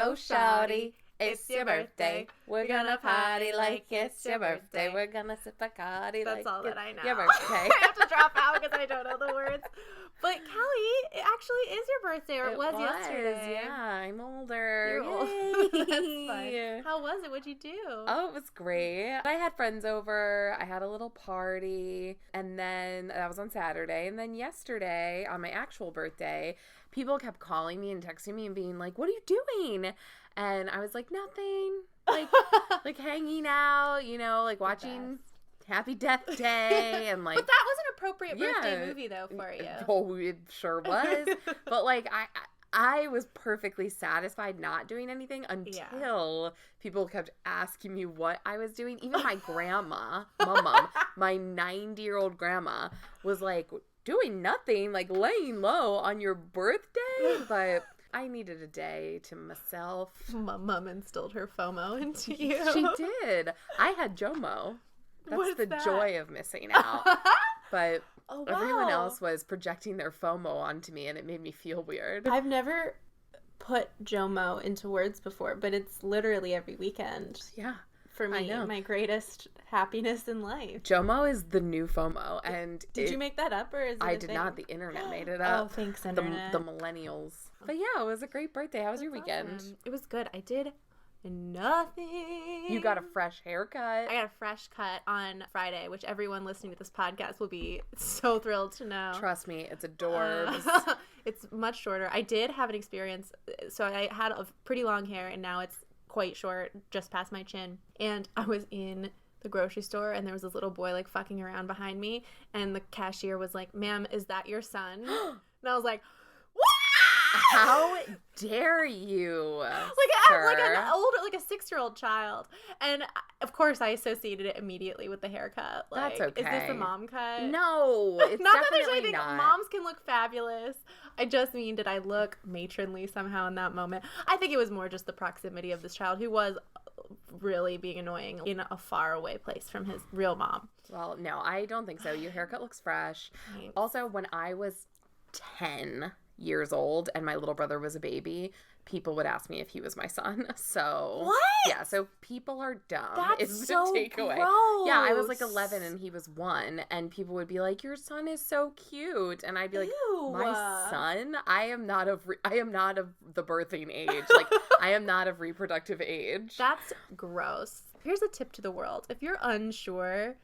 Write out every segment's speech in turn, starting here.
Go shawty, it's your birthday. We're gonna party like it's your birthday. We're gonna sip Bacardi like That's all that I know. your birthday. I have to drop out because I don't know the words. But Callie, it actually is your birthday, or it was yesterday. Yeah, I'm older. You're old. Yay. That's fun. How was it? What'd you do? Oh, it was great. I had friends over. I had a little party. And then that was on Saturday. And then yesterday, on my actual birthday, people kept calling me and texting me and being like, "What are you doing?" And I was like, "Nothing." Like hanging out, you know, like watching Happy Death Day and like. But that was an appropriate birthday movie though for you. Oh, it sure was. But like I was perfectly satisfied not doing anything until people kept asking me what I was doing. Even my grandma, my 90-year-old grandma was like, doing nothing, like laying low on your birthday. But I needed a day to myself. Mom instilled her FOMO into you. She did. I had JOMO. That's the that? joy of missing out. But everyone else was projecting their FOMO onto me, and it made me feel weird. I've never put JOMO into words before, but it's literally every weekend. Yeah. For me, my greatest happiness in life. JOMO is the new FOMO. And did you make that up, or is it I did thing? Not. The internet made it up. Oh, thanks, internet. The millennials. But yeah, it was a great birthday. How was your weekend? Awesome. It was good. I did nothing. You got a fresh haircut. I got a fresh cut on Friday, which everyone listening to this podcast will be so thrilled to know. Trust me, it's adorbs. It's much shorter. I did have an experience. So I had a pretty long hair, and now it's quite short, just past my chin. And I was in the grocery store, and there was this little boy like fucking around behind me, and the cashier was like, "Ma'am, is that your son?" And I was like, "What?" How dare you? Like an older, like a 6-year-old child. And of course I associated it immediately with the haircut. Like, that's okay. Is this a mom cut? No, it's not that definitely there's anything. not. Moms can look fabulous. I just mean, did I look matronly somehow in that moment? I think it was more just the proximity of this child who was really being annoying in a faraway place from his real mom. Well, no, I don't think so. Your haircut looks fresh. Thanks. Also, when I was 10 years old and my little brother was a baby, people would ask me if he was my son. So what? Yeah, so people are dumb. That's is so the takeaway. gross. Yeah, I was like 11 and he was 1, and people would be like, "Your son is so cute," and I'd be like, Ew. "My son? I am not of the birthing age. Like, I am not of reproductive age." That's gross. Here's a tip to the world: if you're unsure,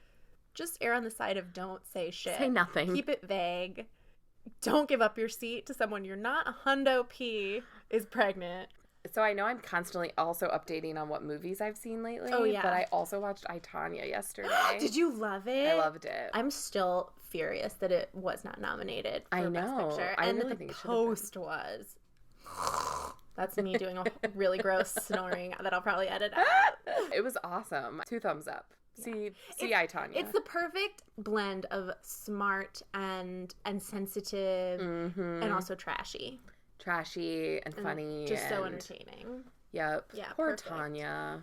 just err on the side of don't say shit. Say nothing. Keep it vague. Don't give up your seat to someone you're not a hundo P is pregnant. So I know I'm constantly also updating on what movies I've seen lately. Oh, yeah. But I also watched I, Tonya yesterday. Did you love it? I loved it. I'm still furious that it was not nominated for Best Picture. I and really the think it should have been. post was. That's me doing a really gross snoring that I'll probably edit out. It was awesome. 2 thumbs up. See I, Tonya. It's the perfect blend of smart and sensitive and also trashy. Trashy and funny. Just so entertaining. Yep. Yeah, Poor perfect. Tonya.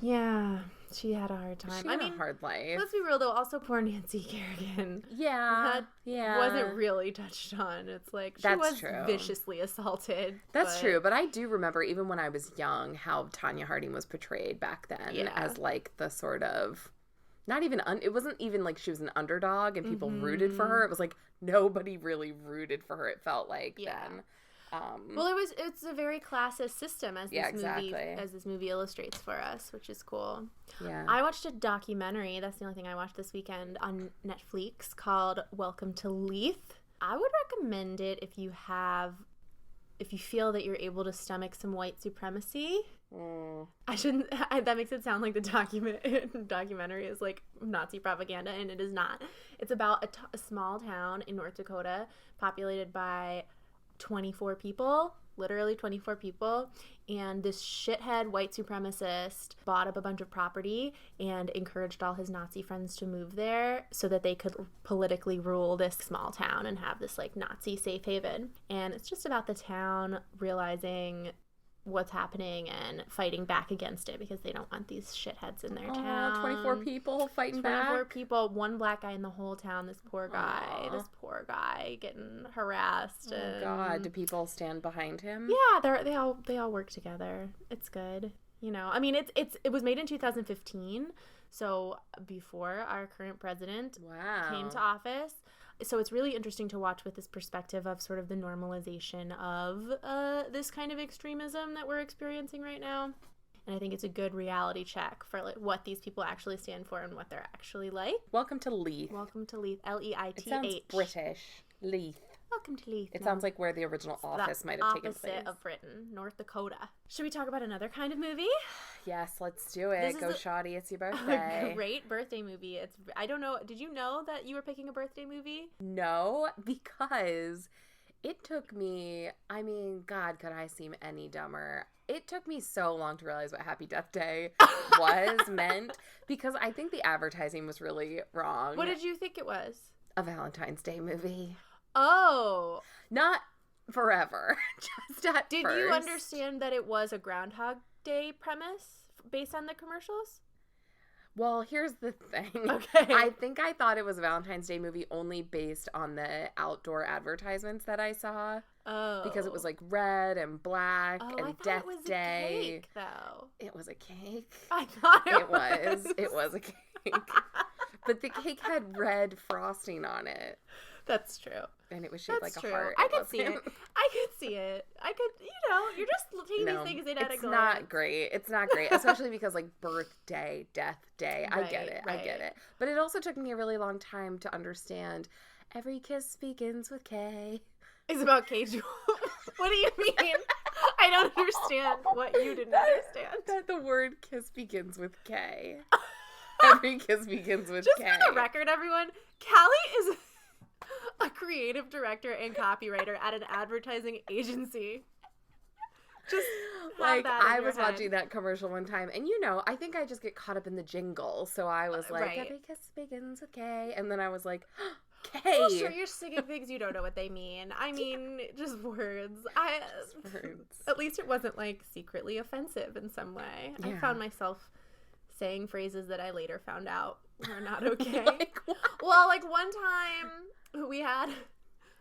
Yeah, she had a hard time. She had a hard life. Let's be real though, also poor Nancy Kerrigan. Yeah. That wasn't really touched on. It's like she was true. viciously assaulted. That's true, but I do remember even when I was young how Tonya Harding was portrayed back then as like the sort of not even it wasn't even like she was an underdog and people rooted for her. It was like nobody really rooted for her. It felt like then. Well, it's a very classist system as this movie illustrates for us, which is cool. Yeah. I watched a documentary. That's the only thing I watched this weekend on Netflix called Welcome to Leith. I would recommend it if you feel that you're able to stomach some white supremacy. I shouldn't. That makes it sound like the documentary is like Nazi propaganda, and it is not. It's about a small town in North Dakota populated by 24 people, literally 24 people, and this shithead white supremacist bought up a bunch of property and encouraged all his Nazi friends to move there so that they could politically rule this small town and have this like Nazi safe haven. And it's just about the town realizing what's happening and fighting back against it because they don't want these shitheads in their town. 24 people fighting 24 back? 24 people, one black guy in the whole town, this poor guy getting harassed. Oh, God. Do people stand behind him? Yeah, they all work together. It's good. You know, I mean, it was made in 2015, so before our current president came to office. So it's really interesting to watch with this perspective of sort of the normalization of this kind of extremism that we're experiencing right now. And I think it's a good reality check for like what these people actually stand for and what they're actually like. Welcome to Leith. Welcome to Leith. Leith. It sounds British. Leith. Welcome to Leith. It sounds like where the original Office might have taken place. Opposite of Britain, North Dakota. Should we talk about another kind of movie? Yes, let's do it. Go Shoddy, it's your birthday. A great birthday movie. I don't know. Did you know that you were picking a birthday movie? No, because it took me, I mean, God, could I seem any dumber? It took me so long to realize what Happy Death Day meant, because I think the advertising was really wrong. What did you think it was? A Valentine's Day movie. Oh. Not forever. Just at Did first. you understand that it was a Groundhog Day premise based on the commercials? Well, here's the thing. Okay. I think I thought it was a Valentine's Day movie only based on the outdoor advertisements that I saw. Oh. Because it was like red and black and I thought Death it was Day. A cake, though. It was a cake. I thought it was. It was a cake. But the cake had red frosting on it. That's true. And it was shaped like a heart. I could see it. You're just taking these things in at a glance. It's not great. It's not great. Especially because, like, birthday, death day. I get it. I get it. But it also took me a really long time to understand every kiss begins with K. It's about K. What do you mean? I don't understand what you didn't understand. That the word kiss begins with K. Every kiss begins with K. Just for the record, everyone, Callie is a creative director and copywriter at an advertising agency. Just like I was watching that commercial one time, and I think I just get caught up in the jingle, so I was like, every kiss begins with K, and then I was like, K. Well, sure, you're singing things you don't know what they mean. I mean, just words. At least it wasn't like secretly offensive in some way. Yeah. I found myself saying phrases that I later found out were not okay. Well, like one time we have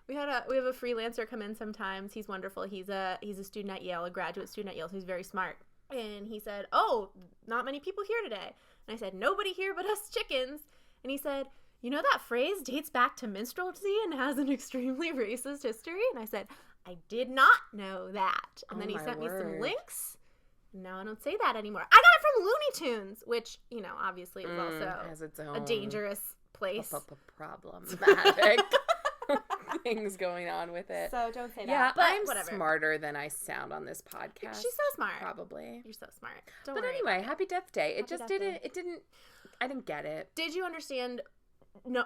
a freelancer come in sometimes. He's wonderful. He's a student at Yale, a graduate student at Yale, so he's very smart. And he said, "Oh, not many people here today." And I said, "Nobody here but us chickens." And he said, "You know that phrase dates back to minstrelsy and has an extremely racist history?" And I said, "I did not know that." And then he sent me some links. Now I don't say that anymore. I got it from Looney Tunes, which, obviously is also has its own a dangerous place. Problematic things going on with it. So don't say that. Yeah, but I'm whatever. Smarter than I sound on this podcast. She's so smart. Probably. You're so smart. But anyway, Happy Death Day. I didn't get it. Did you understand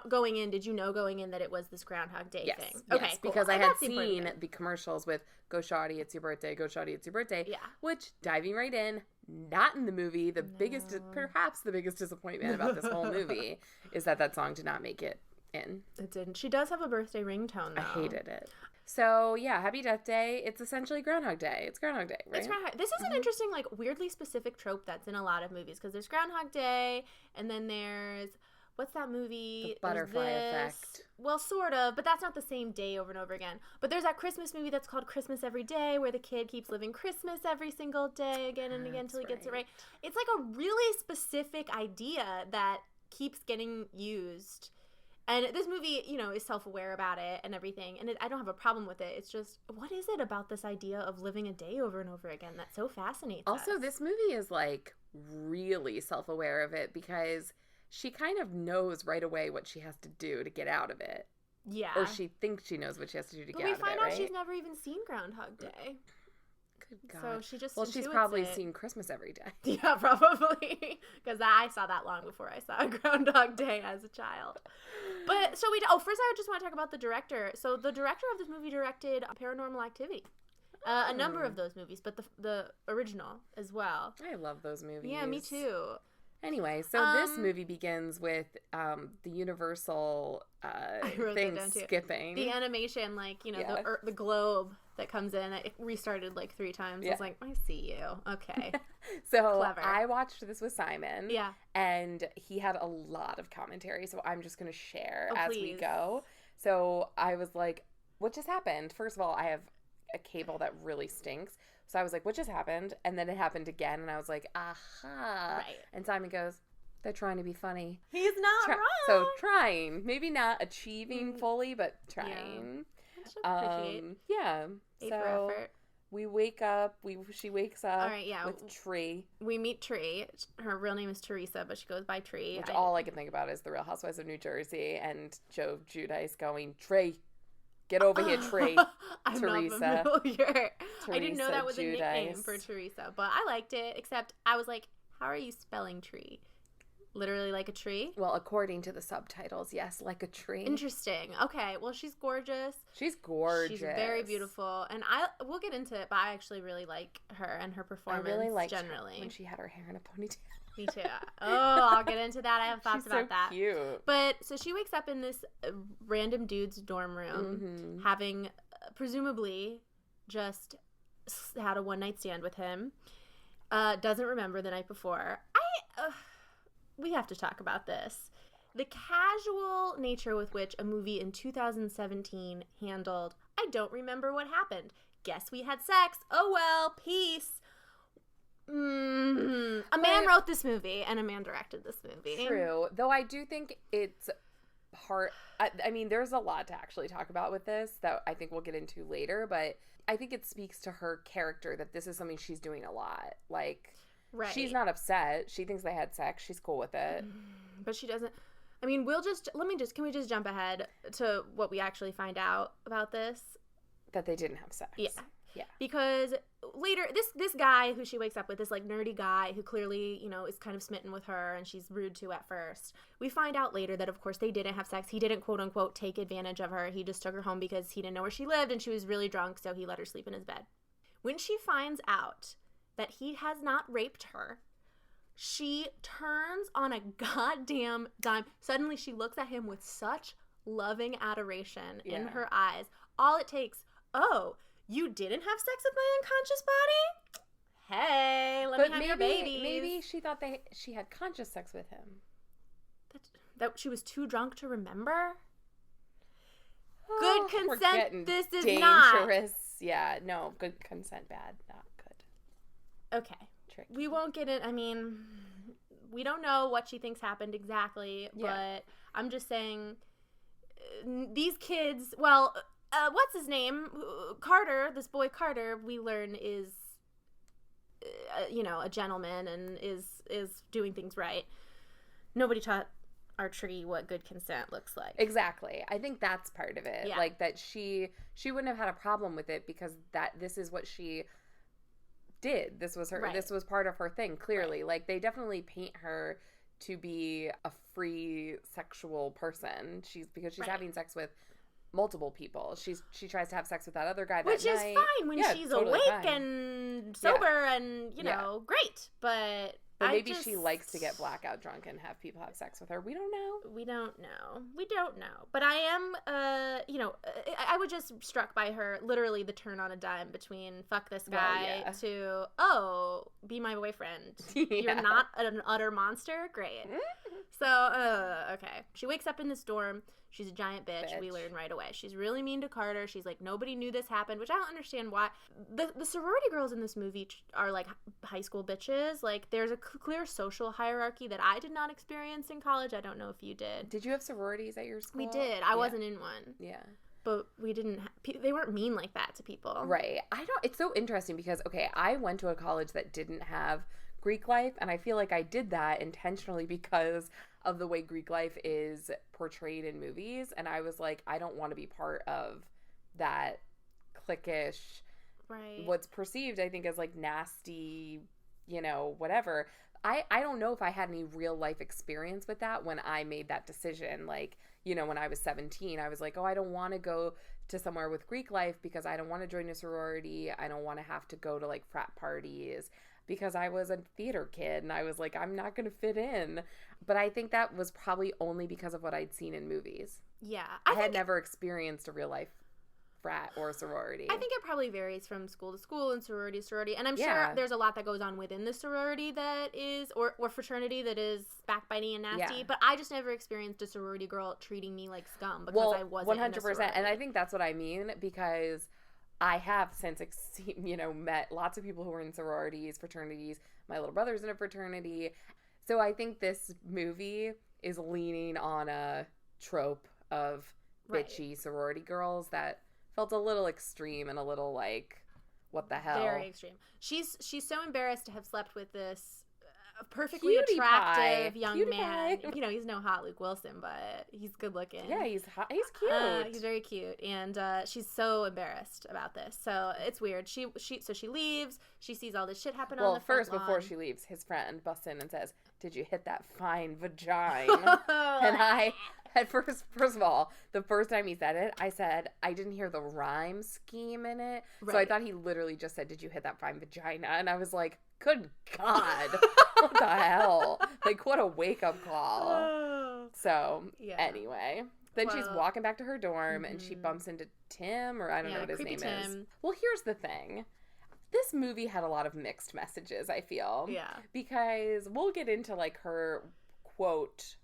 going in that it was this Groundhog Day thing? Okay, yes, because I had seen the commercials with "Go Shoddy, it's your birthday. Go Shoddy, it's your birthday." Yeah. Which, diving right in, not in the movie. Perhaps the biggest disappointment about this whole movie is that song did not make it in. It didn't. She does have a birthday ringtone, though. I hated it. So, yeah, Happy Death Day. It's essentially Groundhog Day. It's Groundhog Day, right? This is an interesting, like, weirdly specific trope that's in a lot of movies. Because there's Groundhog Day, and then there's... What's that movie? The Butterfly Effect. Well, sort of, but that's not the same day over and over again. But there's that Christmas movie that's called Christmas Every Day, where the kid keeps living Christmas every single day again and again until he gets it right. It's like a really specific idea that keeps getting used. And this movie, is self-aware about it and everything. And I don't have a problem with it. It's just, what is it about this idea of living a day over and over again that so fascinates us? Also, this movie is, like, really self-aware of it because she kind of knows right away what she has to do to get out of it. Yeah. Or she thinks she knows what she has to do to get out of it, But we find out right? she's never even seen Groundhog Day. Good God. So she just she's probably seen Christmas Every Day. Yeah, probably. Because I saw that long before I saw Groundhog Day as a child. But, first I just want to talk about the director. So the director of this movie directed Paranormal Activity. A number of those movies, but the original as well. I love those movies. Yeah, me too. Anyway, so this movie begins with the Universal thing skipping. The animation, like, the globe that comes in. It restarted like 3 times. I was like, I see you. Okay. So Clever. I watched this with Simon. Yeah. And he had a lot of commentary, so I'm just going to share as please. we go. So I was like, what just happened? First of all, I have a cable that really stinks. So I was like, what just happened? And then it happened again, and I was like, aha. Right. And Simon goes, they're trying to be funny. He's not wrong. So trying. Maybe not achieving fully, but trying. Appreciate. Yeah. A for effort. We wake up. She wakes up. All right, yeah. With Tree. We meet Tree. Her real name is Teresa, but she goes by Tree. Which all I can think about is the Real Housewives of New Jersey and Joe Giudice going, Tree, get over here, Tree. I'm Teresa. not familiar. I didn't know that was Giudice. A nickname for Teresa, but I liked it. Except I was like, how are you spelling Tree? Literally like a tree? Well, according to the subtitles, yes, like a tree. Interesting. Okay, well, she's gorgeous. She's gorgeous. She's very beautiful. And we'll get into it, but I actually really like her and her performance. I really liked generally. her when she had her hair in a ponytail. Me too. Oh, I'll get into that. I have thoughts about that. She's so cute. But, so she wakes up in this random dude's dorm room, having presumably just had a one-night stand with him. Doesn't remember the night before. We have to talk about this. The casual nature with which a movie in 2017 handled, I don't remember what happened. Guess we had sex. Oh well, peace. A man wrote this movie and a man directed this movie. True. Though I do think it's hard. I mean, there's a lot to actually talk about with this that I think we'll get into later, but I think it speaks to her character that this is something she's doing a lot. Like... Right. She's not upset. She thinks they had sex. She's cool with it. But she doesn't. I mean, can we just jump ahead to what we actually find out about this? That they didn't have sex. Yeah. Yeah. Because later, this guy who she wakes up with, this like nerdy guy who clearly, is kind of smitten with her and she's rude to at first. We find out later that, of course, they didn't have sex. He didn't, quote unquote, take advantage of her. He just took her home because he didn't know where she lived and she was really drunk, so he let her sleep in his bed. When she finds out that he has not raped her, she turns on a goddamn dime. Suddenly she looks at him with such loving adoration in her eyes. All it takes, you didn't have sex with my unconscious body? Hey, let me have your babies. Maybe she thought she had conscious sex with him. That she was too drunk to remember? Good consent, this is dangerous. Not. Yeah, no, good consent, bad, not good. Okay. Tricky. We won't get in. I mean, we don't know what she thinks happened exactly, but I'm just saying these kids, well, what's his name? Carter, this boy Carter, we learn is, a gentleman and is doing things right. Nobody taught our Tree what good consent looks like. Exactly. I think that's part of it. Yeah. Like that she wouldn't have had a problem with it because this is what she did. This was her. Right. This was part of her thing. Clearly, right. Like they definitely paint her to be a free sexual person. She's right. having sex with multiple people. She tries to have sex with that other guy that night. Which is fine when she's totally awake fine. And sober and great. But maybe she likes to get blackout drunk and have people have sex with her. We don't know. We don't know. But I am, I was just struck by her, literally the turn on a dime between fuck this guy to, be my boyfriend. You're not an utter monster? Great. So, okay. She wakes up in this dorm. She's a giant bitch. We learn right away. She's really mean to Carter. She's like, nobody knew this happened, which I don't understand why. The sorority girls in this movie are like high school bitches. Like, there's a clear social hierarchy that I did not experience in college. I don't know if you did. Did you have sororities at your school? We did. I wasn't in one. Yeah. But we didn't, they weren't mean like that to people. Right. It's so interesting because, okay, I went to a college that didn't have Greek life, and I feel like I did that intentionally because of the way Greek life is portrayed in movies, and I was like, I don't want to be part of that cliquish, right? What's perceived, I think, as like nasty, whatever. I don't know if I had any real life experience with that when I made that decision. Like, when I was 17, I was like, I don't want to go to somewhere with Greek life because I don't want to join a sorority. I don't want to have to go to like frat parties because I was a theater kid and I was like, I'm not going to fit in. But I think that was probably only because of what I'd seen in movies. Yeah. I had never experienced a real life frat or sorority. I think it probably varies from school to school and sorority to sorority. And I'm sure there's a lot that goes on within the sorority that is, or fraternity that is backbiting and nasty. But I just never experienced a sorority girl treating me like scum because I wasn't 100%. In a sorority. And I think that's what I mean, because I have since, met lots of people who were in sororities, fraternities. My little brother's in a fraternity. So I think this movie is leaning on a trope of bitchy sorority girls that felt a little extreme and a little like, what the hell? Very extreme. She's so embarrassed to have slept with this perfectly Cutie attractive pie. young Cutie man. pie. He's no hot Luke Wilson, but he's good looking. Yeah, he's hot. He's cute. He's very cute, and she's so embarrassed about this. So it's weird. She leaves. She sees all this shit happen on the front lawn. Before she leaves, his friend busts in and says, "Did you hit that fine vagina?" And at first of all, the first time he said it, I said, I didn't hear the rhyme scheme in it. Right. So I thought he literally just said, "Did you hit that fine vagina?" And I was like, good God, what the hell? Like, what a wake-up call. So, anyway. Then she's walking back to her dorm, and she bumps into Tim, or I don't know what his name is. Well, here's the thing. This movie had a lot of mixed messages, I feel. Yeah. Because we'll get into, like, her quote,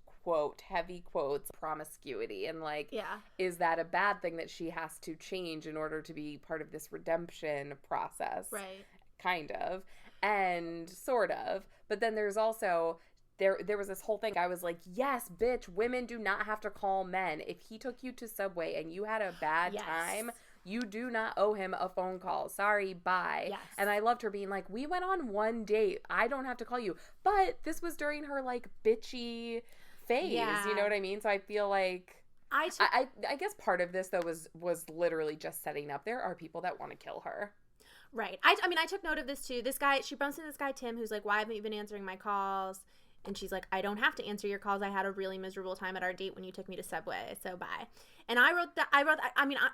heavy quotes, promiscuity, and, like, is that a bad thing that she has to change in order to be part of this redemption process? Right. Kind of. And sort of. But then there's also, there was this whole thing. I was like, yes, bitch, women do not have to call men. If he took you to Subway and you had a bad time, you do not owe him a phone call. Sorry, bye. Yes. And I loved her being like, we went on one date. I don't have to call you. But this was during her, like, bitchy phase. Yeah. You know what I mean? So I feel like I guess part of this, though, was literally just setting up. There are people that want to kill her. Right. I mean, I took note of this, too. This guy, she bumps into this guy, Tim, who's like, why haven't you been answering my calls? And she's like, I don't have to answer your calls. I had a really miserable time at our date when you took me to Subway, so bye. And I wrote,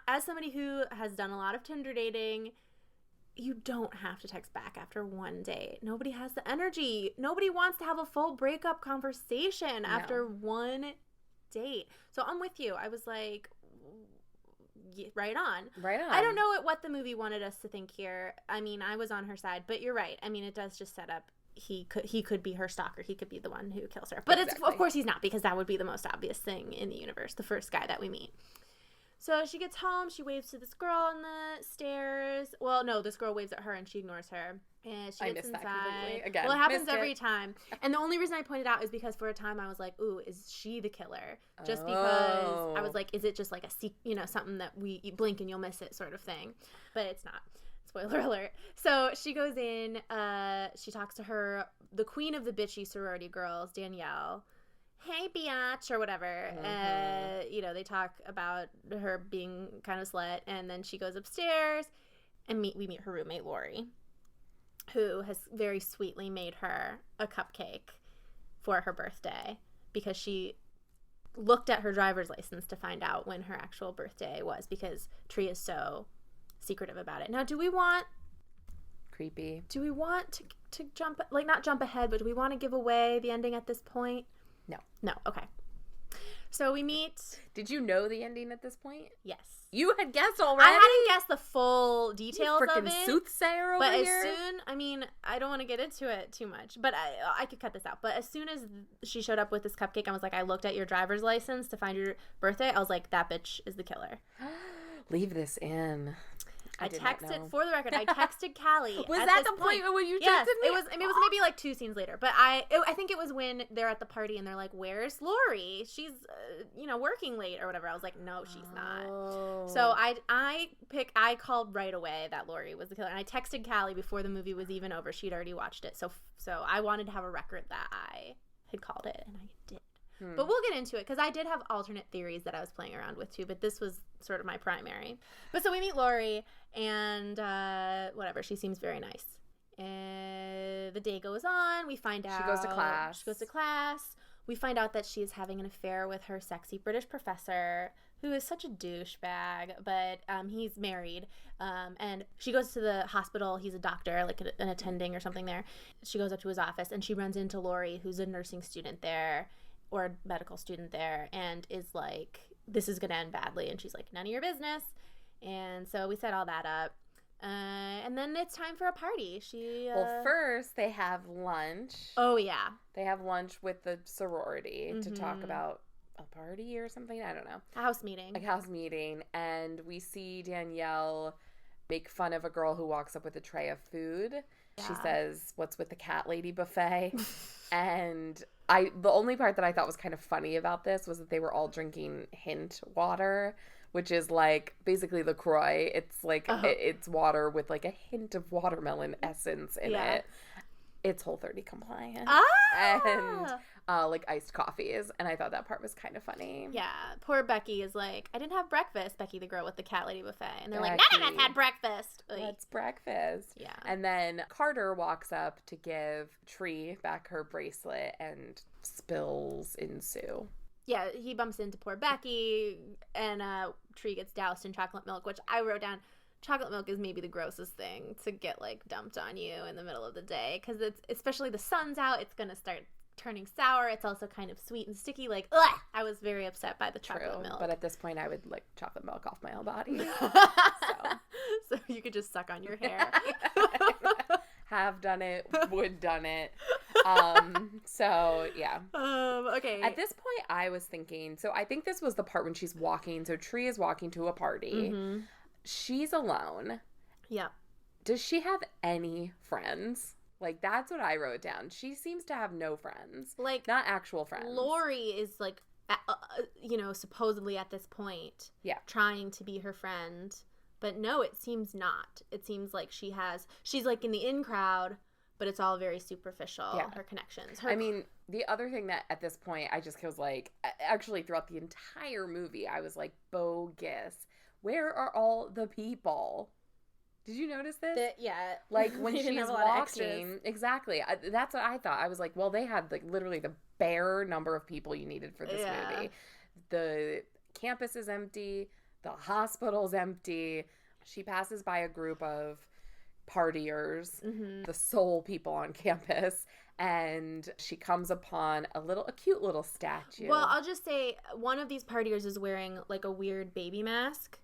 as somebody who has done a lot of Tinder dating, you don't have to text back after one date. Nobody has the energy. Nobody wants to have a full breakup conversation after one date. So I'm with you. I was like, right on. I don't know what the movie wanted us to think here. I mean, I was on her side, but you're right. I mean, it does just set up he could be her stalker. He could be the one who kills her. But It's of course he's not, because that would be the most obvious thing in the universe, the first guy that we meet. So she gets home, she waves to this girl on the stairs. Well, no, this girl waves at her and she ignores her. And she gets inside. Again, well, it happens every time. And the only reason I pointed out is because for a time I was like, ooh, is she the killer? Just because I was like, is it just like something that you blink and you'll miss it sort of thing? But it's not. Spoiler alert. So she goes in, she talks to the queen of the bitchy sorority girls, Danielle. Hey, biatch, or whatever. Mm-hmm. They talk about her being kind of slut, and then she goes upstairs, and we meet her roommate, Lori, who has very sweetly made her a cupcake for her birthday, because she looked at her driver's license to find out when her actual birthday was, because Tree is so secretive about it. Now, do we want to jump, like, not jump ahead, but do we want to give away the ending at this point? No, okay. So we meet. Did you know the ending at this point? Yes. You had guessed already? I hadn't guessed the full details of it. Freaking soothsayer over here. But as soon, I don't want to get into it too much, but I could cut this out. But as soon as she showed up with this cupcake, I was like, I looked at your driver's license to find your birthday. I was like, that bitch is the killer. Leave this in. I texted, for the record, I texted Callie. Was that the point when you texted me? It was maybe like 2 scenes later. But I think it was when they're at the party and they're like, where's Lori? She's, working late or whatever. I was like, no, she's not. So I called right away that Lori was the killer. And I texted Callie before the movie was even over. She'd already watched it. So I wanted to have a record that I had called it, and I did. But we'll get into it, because I did have alternate theories that I was playing around with, too. But this was sort of my primary. But so we meet Lori, and whatever. She seems very nice. The day goes on. We find out. She goes to class. We find out that she is having an affair with her sexy British professor, who is such a douchebag, but he's married. And she goes to the hospital. He's a doctor, like an attending or something there. She goes up to his office, and she runs into Lori, who's a nursing student there, or a medical student there, and is like, this is going to end badly. And she's like, none of your business. And so we set all that up. And then it's time for a party. Well, first they have lunch. Oh, yeah. They have lunch with the sorority to talk about a party or something. I don't know. A house meeting. A house meeting. And we see Danielle make fun of a girl who walks up with a tray of food. Yeah. She says, "What's with the cat lady buffet?" And the only part that I thought was kind of funny about this was that they were all drinking hint water, which is like basically LaCroix. It's like it's water with like a hint of watermelon essence in it. It's Whole30 compliant. And like iced coffees. And I thought that part was kind of funny. Yeah. Poor Becky is like, "I didn't have breakfast," Becky, the girl with the cat lady buffet. And they're like, "None of us had breakfast." What's breakfast? Yeah. And then Carter walks up to give Tree back her bracelet and spills ensue. Yeah, he bumps into poor Becky, and Tree gets doused in chocolate milk, which I wrote down. Chocolate milk is maybe the grossest thing to get, like, dumped on you in the middle of the day, because it's, especially the sun's out, it's going to start turning sour. It's also kind of sweet and sticky. Like, ugh! I was very upset by the chocolate milk. But at this point, I would lick chocolate milk off my whole body. So you could just suck on your hair. Have done it, would done it. So yeah. Okay. At this point, I was thinking, so I think this was the part when she's walking. So Tree is walking to a party. Mm-hmm. She's alone. Yeah. Does she have any friends? Like, that's what I wrote down. She seems to have no friends. Like, not actual friends. Lori is like, supposedly at this point, trying to be her friend. But no, it seems not. It seems like she's like in the in crowd, but it's all very superficial, her connections. I mean, the other thing that at this point I just was like, actually throughout the entire movie, I was like, bogus. Where are all the people? Did you notice this? Like when she's walking. Exactly. That's what I thought. I was like, well, they had like literally the bare number of people you needed for this movie. The campus is empty. The hospital's empty. She passes by a group of partiers, the sole people on campus, and she comes upon a cute little statue. Well, I'll just say one of these partiers is wearing like a weird baby mask,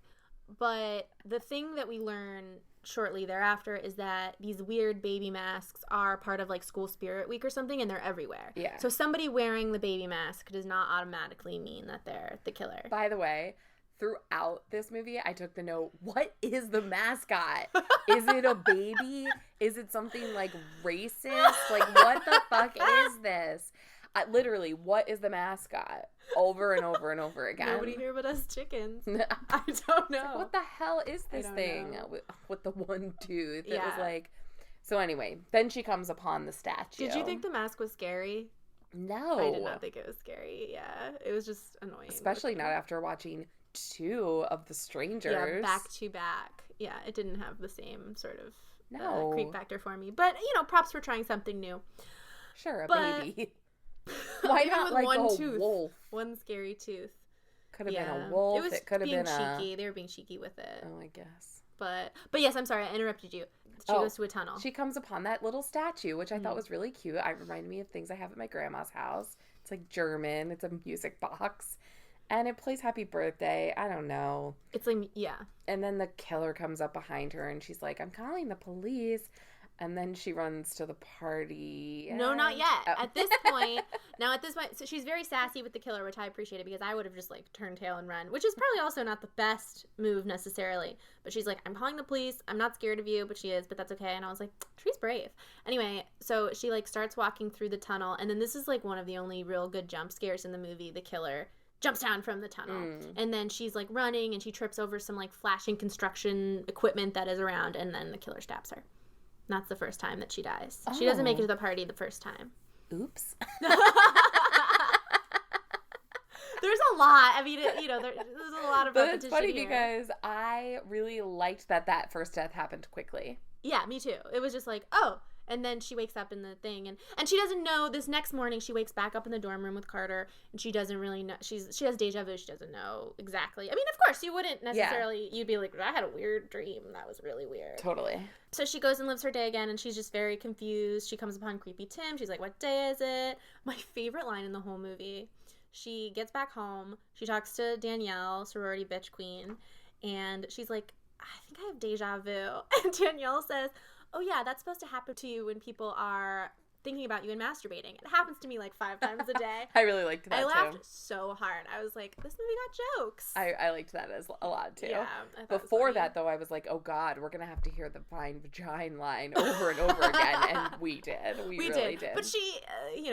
but the thing that we learn shortly thereafter is that these weird baby masks are part of like School Spirit Week or something, and they're everywhere. Yeah. So somebody wearing the baby mask does not automatically mean that they're the killer. By the way, throughout this movie, I took the note, what is the mascot? Is it a baby? Is it something like racist? Like, what the fuck is this? Literally, what is the mascot? Over and over and over again. Nobody here but us chickens. I don't know. Like, what the hell is this thing with the one tooth? It was like... So anyway, then she comes upon the statue. Did you think the mask was scary? No. I did not think it was scary. Yeah. It was just annoying. Especially not after watching 2 of The Strangers. Yeah, back to back. Yeah, it didn't have the same sort of creep factor for me. But, props for trying something new. Sure, baby. Why not like one tooth, wolf? One scary tooth. Could have been a wolf. It could have been cheeky. They were being cheeky with it. Oh, I guess. But yes, I'm sorry, I interrupted you. She goes to a tunnel. She comes upon that little statue, which I thought was really cute. It reminded me of things I have at my grandma's house. It's like German. It's a music box. And it plays Happy Birthday. I don't know. It's like, yeah. And then the killer comes up behind her and she's like, "I'm calling the police." And then she runs to the party. No, not yet. Oh. At this point, so she's very sassy with the killer, which I appreciated because I would have just like turned tail and run, which is probably also not the best move necessarily. But she's like, "I'm calling the police. I'm not scared of you," but she is, but that's okay. And I was like, Tree's brave. Anyway, so she like starts walking through the tunnel. And then this is like one of the only real good jump scares in the movie. The killer jumps down from the tunnel. And then she's like running and she trips over some like flashing construction equipment that is around. And then the killer stabs her. That's the first time that she dies. She doesn't make it to the party the first time. Oops. There's a lot. I mean, there's a lot of repetition. But it's funny because I really liked that first death happened quickly. Yeah, me too. It was just like, oh. And then she wakes up in the thing, and she doesn't know. This next morning, she wakes back up in the dorm room with Carter, and she doesn't really know. She has deja vu. She doesn't know exactly. I mean, of course, you wouldn't necessarily. Yeah. You'd be like, I had a weird dream. That was really weird. Totally. So she goes and lives her day again, and she's just very confused. She comes upon creepy Tim. She's like, "What day is it?" My favorite line in the whole movie. She gets back home. She talks to Danielle, sorority bitch queen. And she's like, I think I have deja vu. And Danielle says, oh yeah, that's supposed to happen to you when people are thinking about you and masturbating. It happens to me like 5 times a day. I really liked that, I laughed so hard. I was like, this movie got jokes. I liked that as a lot, too. Yeah. Before that, though, I was like, oh, God, we're going to have to hear the fine vagina line over and over again. And we did. We really did. But she,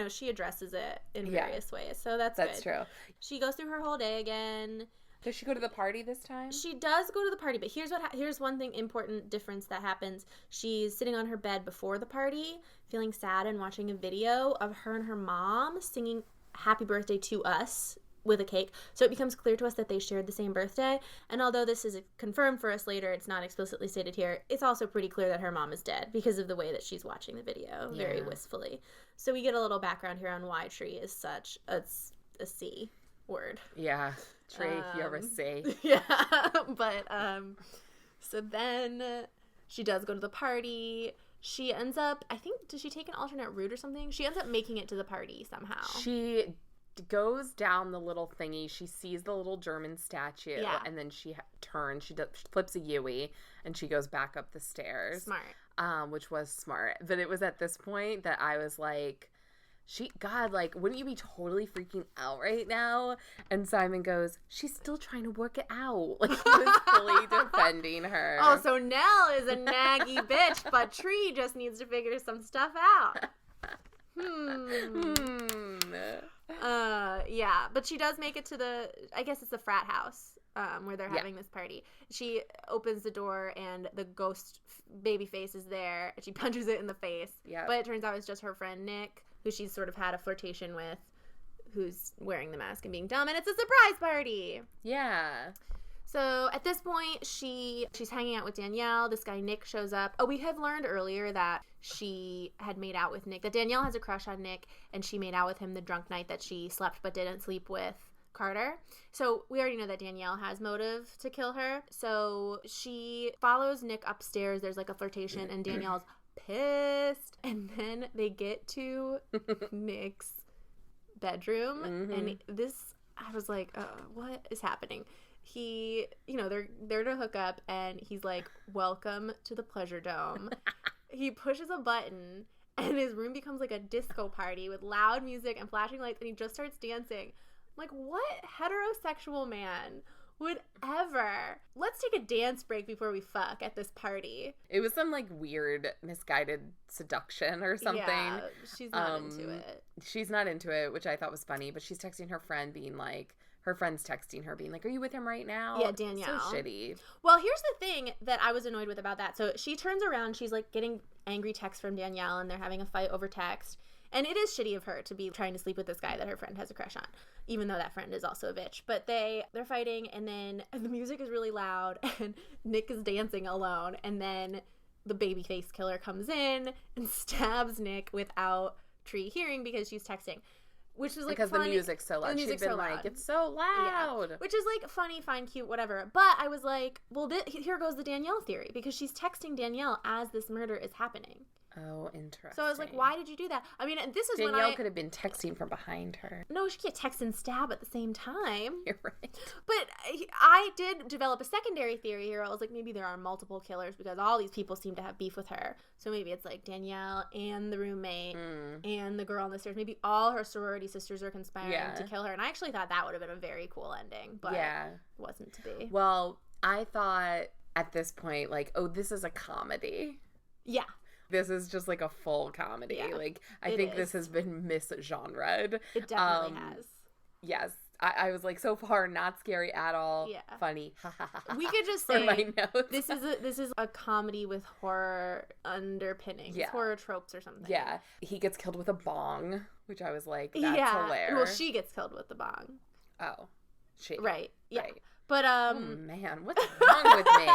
she addresses it in various ways. So that's good. That's true. She goes through her whole day again. Does she go to the party this time? She does go to the party, but here's one thing, important difference that happens. She's sitting on her bed before the party, feeling sad and watching a video of her and her mom singing Happy Birthday to Us with a cake. So it becomes clear to us that they shared the same birthday. And although this is confirmed for us later, it's not explicitly stated here, it's also pretty clear that her mom is dead because of the way that she's watching the video very wistfully. So we get a little background here on why Tree is such a C word. Yeah. Tree, you ever see. Yeah. But, so then she does go to the party. She ends up, I think, does she take an alternate route or something? She ends up making it to the party somehow. She goes down the little thingy. She sees the little German statue. Yeah. And then she turns. She flips a Yui, and she goes back up the stairs. Smart. Which was smart. But it was at this point that I was like, wouldn't you be totally freaking out right now? And Simon goes, she's still trying to work it out. Like, he was fully defending her. Oh, so Nell is a naggy bitch, but Tree just needs to figure some stuff out. Yeah, but she does make it to I guess it's the frat house, where they're having this party. She opens the door and the ghost baby face is there, and she punches it in the face. Yeah. But it turns out it's just her friend Nick, who she's sort of had a flirtation with, who's wearing the mask and being dumb, and it's a surprise party. Yeah. So at this point, she's hanging out with Danielle. This guy Nick shows up. Oh, we have learned earlier that she had made out with Nick, that Danielle has a crush on Nick, and she made out with him the drunk night that she slept but didn't sleep with Carter. So we already know that Danielle has motive to kill her. So she follows Nick upstairs. There's like a flirtation, and Danielle's pissed. And then they get to Nick's bedroom, and I was like, what is happening? He, they're to hook up, and he's like, welcome to the Pleasure Dome. He pushes a button, and his room becomes like a disco party with loud music and flashing lights, and he just starts dancing. I'm like, what heterosexual man would ever? Let's take a dance break before we fuck at this party. It was some like weird misguided seduction or something. Yeah, she's not into it. She's not into it, which I thought was funny, but she's texting her friend being like, her friend's texting her being like, are you with him right now? Yeah, Danielle. So shitty. Well, here's the thing that I was annoyed with about that. So she turns around, she's like getting angry texts from Danielle, and they're having a fight over text. And it is shitty of her to be trying to sleep with this guy that her friend has a crush on, even though that friend is also a bitch. But they're fighting, and then the music is really loud, and Nick is dancing alone, and then the babyface killer comes in and stabs Nick without Tree hearing because she's texting. Which is like because funny. The music's so loud. She'd been like, it's so loud. Yeah. Which is like funny, fine, cute, whatever. But I was like, well, here goes the Danielle theory, because she's texting Danielle as this murder is happening. Oh, interesting. So I was like, why did you do that? I mean, this is Danielle when Danielle could have been texting from behind her. No, she can't text and stab at the same time. You're right. But I did develop a secondary theory here. I was like, maybe there are multiple killers because all these people seem to have beef with her. So maybe it's like Danielle and the roommate and the girl on the stairs. Maybe all her sorority sisters are conspiring to kill her. And I actually thought that would have been a very cool ending. But it wasn't to be. Well, I thought at this point, like, oh, this is a comedy. Yeah. This is just like a full comedy. Yeah, like, I think this has been misgenred. It definitely has. Yes. I was like, so far, not scary at all. Yeah. Funny. We could just say my notes. This is a comedy with horror underpinnings. Yeah. Horror tropes or something. Yeah. He gets killed with a bong, which I was like, that's hilarious. Well, she gets killed with the bong. Oh. She. Right. Yeah. Right. But, oh, man, what's wrong with me?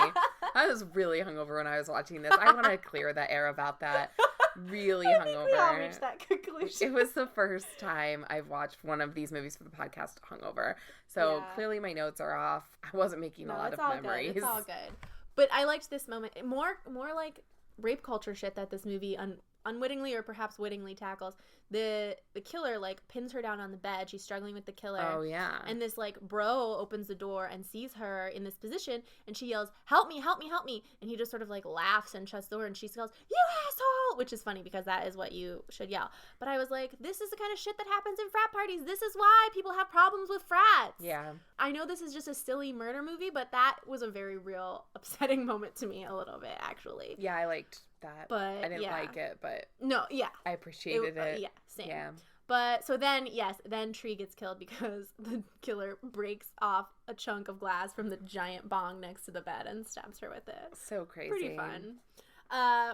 I was really hungover when I was watching this. I want to clear the air about that. Really hungover. I think we all reached that conclusion. It was the first time I've watched one of these movies for the podcast hungover. So clearly my notes are off. I wasn't making a lot of memories. It's all good. But I liked this moment. More like rape culture shit that this movie unwittingly or perhaps wittingly tackles. The killer, like, pins her down on the bed. She's struggling with the killer. Oh, yeah. And this, like, bro opens the door and sees her in this position, and she yells, help me, help me, help me. And he just sort of, like, laughs and shuts the door, and she yells, you asshole, which is funny because that is what you should yell. But I was like, this is the kind of shit that happens in frat parties. This is why people have problems with frats. Yeah. I know this is just a silly murder movie, but that was a very real upsetting moment to me a little bit, actually. Yeah, I liked that. But I didn't like it, but no, yeah, I appreciated it. Yeah, same. Yeah. But so then, yes, then Tree gets killed because the killer breaks off a chunk of glass from the giant bong next to the bed and stabs her with it. So crazy. Pretty fun.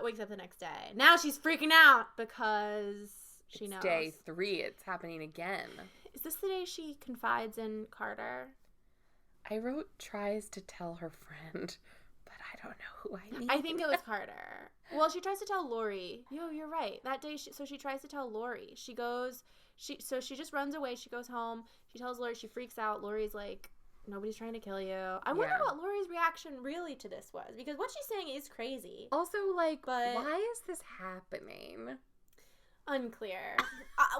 Wakes up the next day. Now she's freaking out because she knows. Day 3. It's happening again. Is this the day she confides in Carter? I wrote tries to tell her friend, but I don't know who I mean. I think it was Carter. Well, she tries to tell Lori. You're right. That day, she tries to tell Lori. She just runs away. She goes home. She tells Lori. She freaks out. Lori's like, nobody's trying to kill you. I wonder what Lori's reaction really to this was, because what she's saying is crazy. Also, like, why is this happening? Unclear.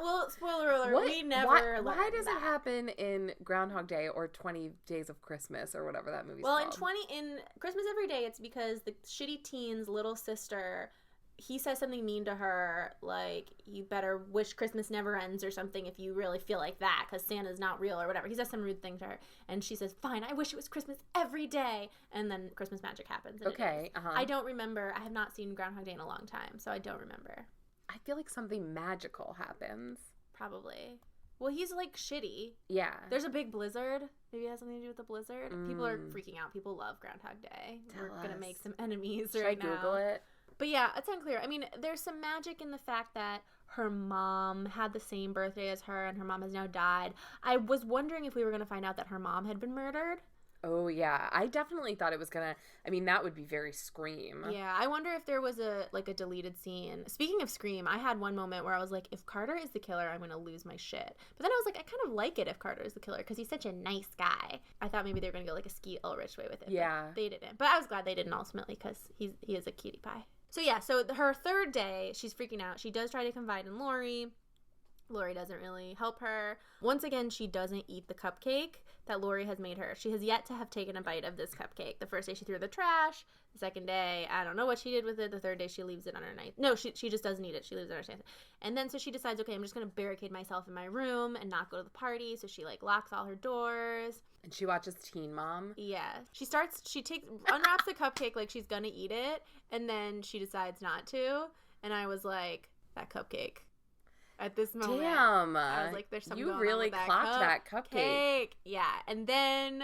Well, spoiler alert, we never Why does it happen in Groundhog Day or 20 Days of Christmas or whatever that movie's called? Well, in Christmas Every Day, it's because the shitty teen's little sister, he says something mean to her, like, you better wish Christmas never ends or something if you really feel like that, because Santa's not real or whatever. He says some rude thing to her, and she says, fine, I wish it was Christmas every day. And then Christmas magic happens. Okay, I don't remember. I have not seen Groundhog Day in a long time, so I don't remember. I feel like something magical happens. Probably. Well, he's, like, shitty. Yeah. There's a big blizzard. Maybe it has something to do with the blizzard. People are freaking out. People love Groundhog Day. We're going to make some enemies right now. Should I Google it? But yeah, it's unclear. I mean, there's some magic in the fact that her mom had the same birthday as her, and her mom has now died. I was wondering if we were going to find out that her mom had been murdered. Oh, yeah. I definitely thought it was going to... I mean, that would be very Scream. Yeah, I wonder if there was a deleted scene. Speaking of Scream, I had one moment where I was like, if Carter is the killer, I'm going to lose my shit. But then I was like, I kind of like it if Carter is the killer, because he's such a nice guy. I thought maybe they were going to go like a Skeet Ulrich way with it. Yeah. But they didn't. But I was glad they didn't ultimately, because he is a cutie pie. So yeah, so her third day, she's freaking out. She does try to confide in Lori. Lori doesn't really help her. Once again, she doesn't eat the cupcake that Lori has made her. She has yet to have taken a bite of this cupcake. The first day she threw it in the trash. The second day, I don't know what she did with it. The third day, she leaves it on her knife. No, she just doesn't eat it. She leaves it on her knife. And then so she decides, okay, I'm just going to barricade myself in my room and not go to the party. So she, like, locks all her doors. And she watches Teen Mom. Yeah. Unwraps the cupcake like she's going to eat it. And then she decides not to. And I was like, that cupcake. At this moment, damn, I was like, "There's something going really on with clocked that cupcake." Yeah, and then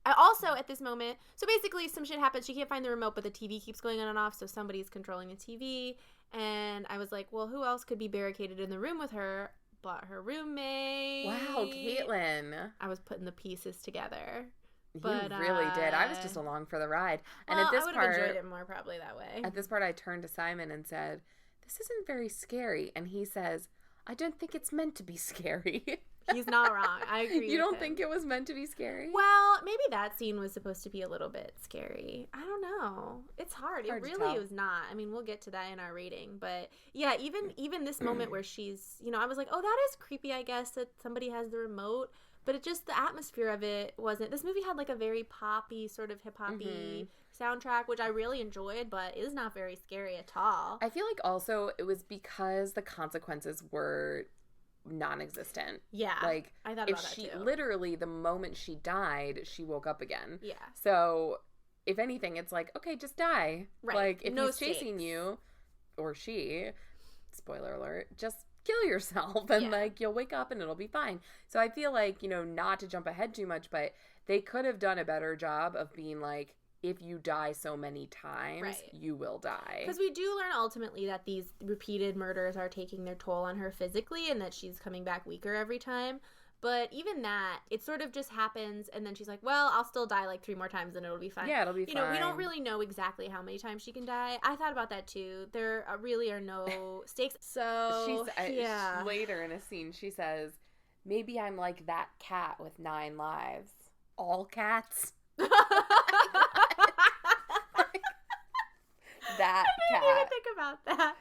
I also at this moment, so basically, some shit happens. She can't find the remote, but the TV keeps going on and off, so somebody's controlling the TV. And I was like, "Well, who else could be barricaded in the room with her but her roommate?" Wow, Kaitlin. I was putting the pieces together. You really did. I was just along for the ride. And at this I would part, have enjoyed it more probably that way. At this part, I turned to Simon and said, "This isn't very scary," and he says, I don't think it's meant to be scary. He's not wrong. I agree. You don't think it was meant to be scary? Well, maybe that scene was supposed to be a little bit scary. I don't know. It's hard. It really was not. I mean, we'll get to that in our rating. But yeah, even this moment where she's, I was like, oh, that is creepy, I guess, that somebody has the remote. But the atmosphere of it wasn't. This movie had like a very poppy, sort of hip-hoppy soundtrack, which I really enjoyed, but is not very scary at all. I feel like also it was because the consequences were non-existent. Yeah. Like, I thought about that too. Literally, the moment she died, she woke up again. Yeah. So, if anything, it's like, okay, just die. Right. Like, if no he's chasing you, or she, spoiler alert, just kill yourself and like you'll wake up and it'll be fine. So I feel like, not to jump ahead too much, but they could have done a better job of being like, if you die so many times, you will die. Because we do learn ultimately that these repeated murders are taking their toll on her physically and that she's coming back weaker every time. But even that, it sort of just happens, and then she's like, well, I'll still die like 3 more times, and it'll be fine. Yeah, it'll be fine. We don't really know exactly how many times she can die. I thought about that, too. There really are no stakes. So, later in a scene, she says, maybe I'm like that cat with 9 lives. All cats? That I didn't cat. even think about that.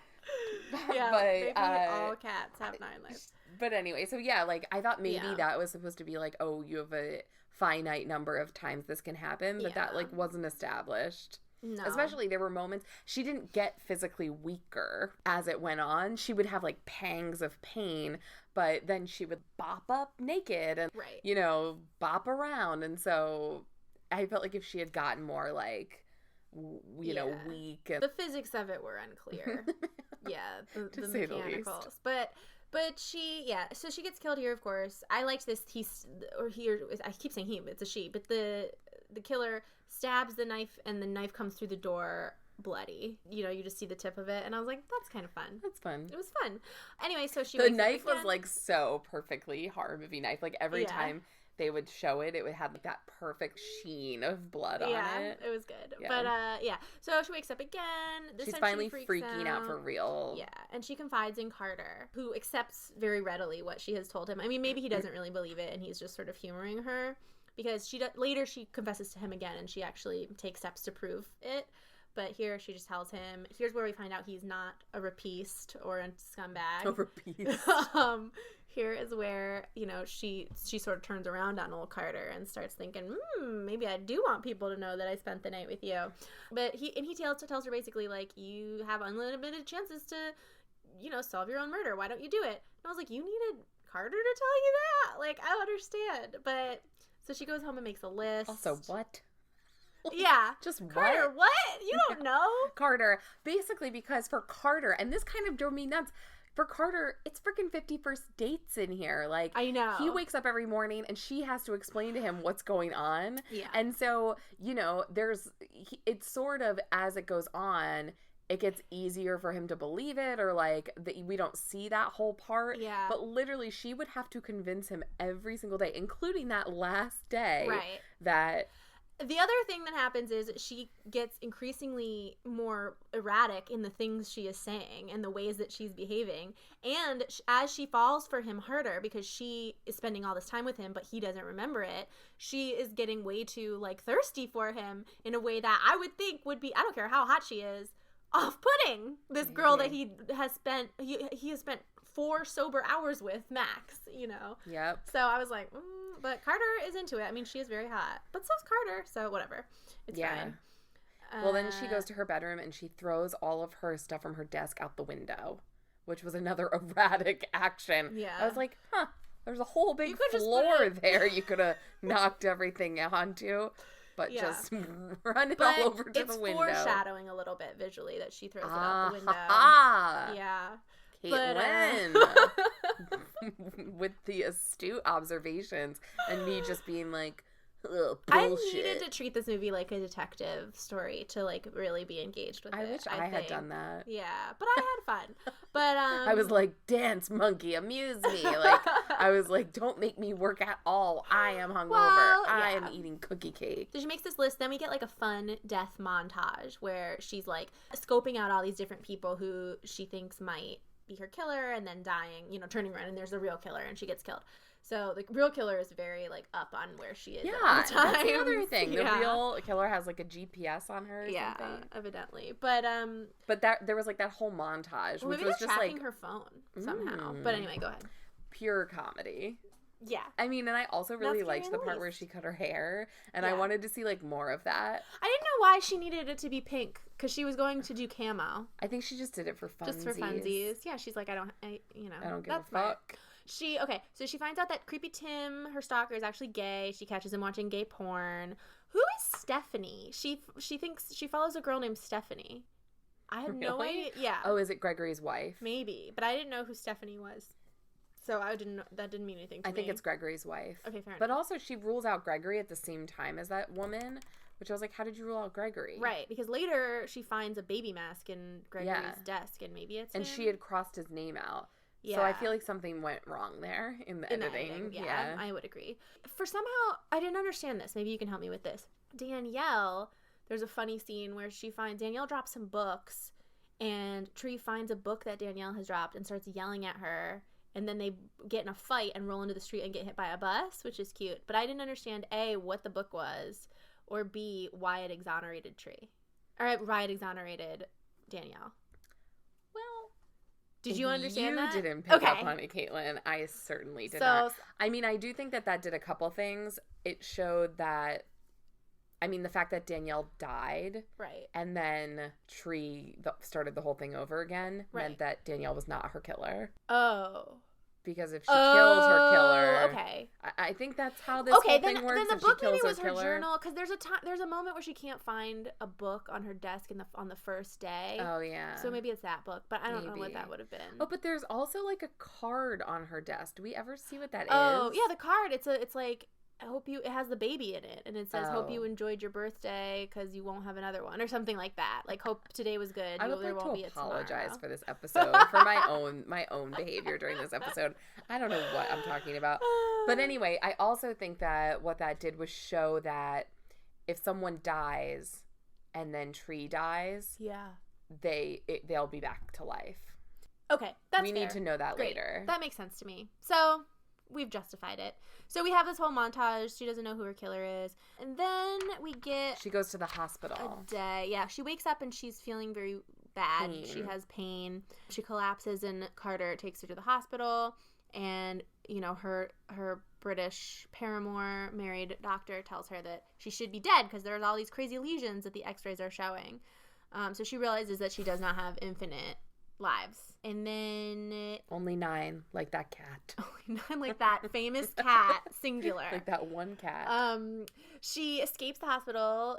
Yeah, but maybe all cats have 9 lives. But anyway, so yeah, like I thought maybe that was supposed to be like, oh, you have a finite number of times this can happen, but that like wasn't established. No. Especially there were moments she didn't get physically weaker as it went on. She would have like pangs of pain, but then she would bop up naked and you know, bop around. And so I felt like if she had gotten more like you know, weak and... the physics of it were unclear. The mechanicals. But she, so she gets killed here, of course. I liked this, I keep saying he, it's a she, but the killer stabs the knife, and the knife comes through the door bloody. You know, you just see the tip of it, and I was like, that's kind of fun. That's fun. It was fun. Anyway, so she the knife was, like, so perfectly horror movie knife. Like, every time they would show it, it would have like, that perfect sheen of blood on it. Yeah, it was good. Yeah. But, so she wakes up again. She's finally freaking out for real. Yeah, and she confides in Carter, who accepts very readily what she has told him. I mean, maybe he doesn't really believe it, and he's just sort of humoring her, because later she confesses to him again, and she actually takes steps to prove it. But here she just tells him, here's where we find out he's not a rapiste or a scumbag. A rapiste. Here is where, you know, she sort of turns around on old Carter and starts thinking, maybe I do want people to know that I spent the night with you. But he tells her basically, like, you have unlimited chances to, you know, solve your own murder. Why don't you do it? And I was like, you needed Carter to tell you that? Like, I don't understand. But so she goes home and makes a list. Also, what? Yeah. Just Carter, what? You don't know? Carter. Basically, because for Carter, and this kind of drove me nuts, for Carter, it's freaking 51st dates in here. Like, I know. He wakes up every morning and she has to explain to him what's going on. Yeah. And so, you know, it's sort of, as it goes on, it gets easier for him to believe it, or like we don't see that whole part. Yeah. But literally, she would have to convince him every single day, including that last day. Right. That... The other thing that happens is she gets increasingly more erratic in the things she is saying and the ways that she's behaving. And as she falls for him harder, because she is spending all this time with him, but he doesn't remember it, she is getting way too, like, thirsty for him in a way that I would think would be, I don't care how hot she is, off-putting. This girl that he has spent 4 sober hours with, max, you know? Yep. So I was like, but Carter is into it. I mean, she is very hot. But so's Carter, so whatever. It's fine. Well, then she goes to her bedroom and she throws all of her stuff from her desk out the window, which was another erratic action. Yeah. I was like, there's a whole big floor there you could have knocked everything onto. But just run it all over to the window. It's foreshadowing a little bit visually that she throws it out the window. Yeah. Kaitlin, with the astute observations, and me just being like, ugh, bullshit. I needed to treat this movie like a detective story to, like, really be engaged with it. I wish I had done that. Yeah, but I had fun. But I was like, dance, monkey, amuse me. Like, I was like, don't make me work at all. I am hungover. I am eating cookie cake. So she makes this list. Then we get, like, a fun death montage where she's, like, scoping out all these different people who she thinks might be her killer, and then dying, you know, turning around, and there's the real killer, and she gets killed. So the real killer is very, like, up on where she is all the time. That's the other thing. The real killer has, like, a GPS on her or something. Evidently. But there was, like, that whole montage, which was just, tracking her phone somehow. But anyway, go ahead. Pure comedy. Yeah. I mean, and I also really liked the part where she cut her hair, and I wanted to see, like, more of that. I didn't know why she needed it to be pink, because she was going to do camo. I think she just did it for funsies. Just for funsies. Yeah, she's like, I don't give a fuck. So she finds out that Creepy Tim, her stalker, is actually gay. She catches him watching gay porn. Who is Stephanie? She thinks she follows a girl named Stephanie. I have no idea. Yeah. Oh, is it Gregory's wife? Maybe, but I didn't know who Stephanie was. So that didn't mean anything to me. I think it's Gregory's wife. Okay, fair enough. But also she rules out Gregory at the same time as that woman, which I was like, how did you rule out Gregory? Right, because later she finds a baby mask in Gregory's desk, and maybe it's him. She had crossed his name out. Yeah. So I feel like something went wrong there in the editing. Yeah, I would agree. For somehow, I didn't understand this. Maybe you can help me with this. Danielle, there's a funny scene where Danielle drops some books, and Tree finds a book that Danielle has dropped and starts yelling at her. And then they get in a fight and roll into the street and get hit by a bus, which is cute. But I didn't understand, A, what the book was, or B, why it exonerated Tree. Or why it exonerated Danielle. Well, Did you understand that? You didn't pick up on it, Caitlin. I certainly did not. I mean, I do think that did a couple things. It showed that, I mean, the fact that Danielle died, right, and then Tree started the whole thing over again, meant that Danielle was not her killer. Oh. Because if she killed her killer, okay, I think that's how this whole thing works. Then the book maybe was her journal, because there's a moment where she can't find a book on her desk on the first day. Oh yeah, so maybe it's that book, but I don't know what that would have been. Oh, but there's also like a card on her desk. Do we ever see what that is? Oh yeah, the card. It's like, it has the baby in it, and it says, hope you enjoyed your birthday because you won't have another one, or something like that. Like, hope today was good. I would like to apologize for this episode, for my own behavior during this episode. I don't know what I'm talking about. But anyway, I also think that what that did was show that if someone dies and then Tree dies, they'll be back to life. Okay, that's we fair. Need to know that later. That makes sense to me. So we've justified it. So we have this whole montage. She doesn't know who her killer is. And then she goes to the hospital. A day. Yeah, she wakes up and she's feeling very bad. She has pain. She collapses, and Carter takes her to the hospital. And, her British paramour, married doctor, tells her that she should be dead because there's all these crazy lesions that the x-rays are showing. So she realizes that she does not have infinite lives. And then only 9, like that cat. Only 9, like that famous cat, singular. Like that one cat. She escapes the hospital.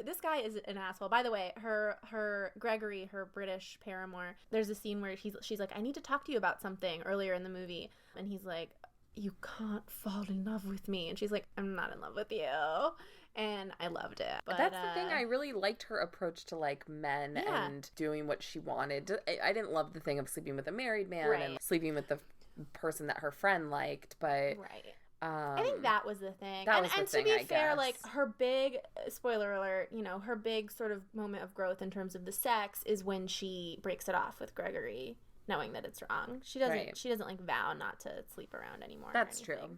This guy is an asshole. By the way, her Gregory, her British paramour, there's a scene where she's like, I need to talk to you about something, earlier in the movie. And he's like, you can't fall in love with me. And she's like, I'm not in love with you. And I loved it. But that's the thing. I really liked her approach to like men and doing what she wanted. I didn't love the thing of sleeping with a married man and sleeping with the person that her friend liked, but I think that was the thing. And to be fair, like her big, spoiler alert, her big sort of moment of growth in terms of the sex is when she breaks it off with Gregory, knowing that it's wrong. She doesn't like vow not to sleep around anymore. That's true.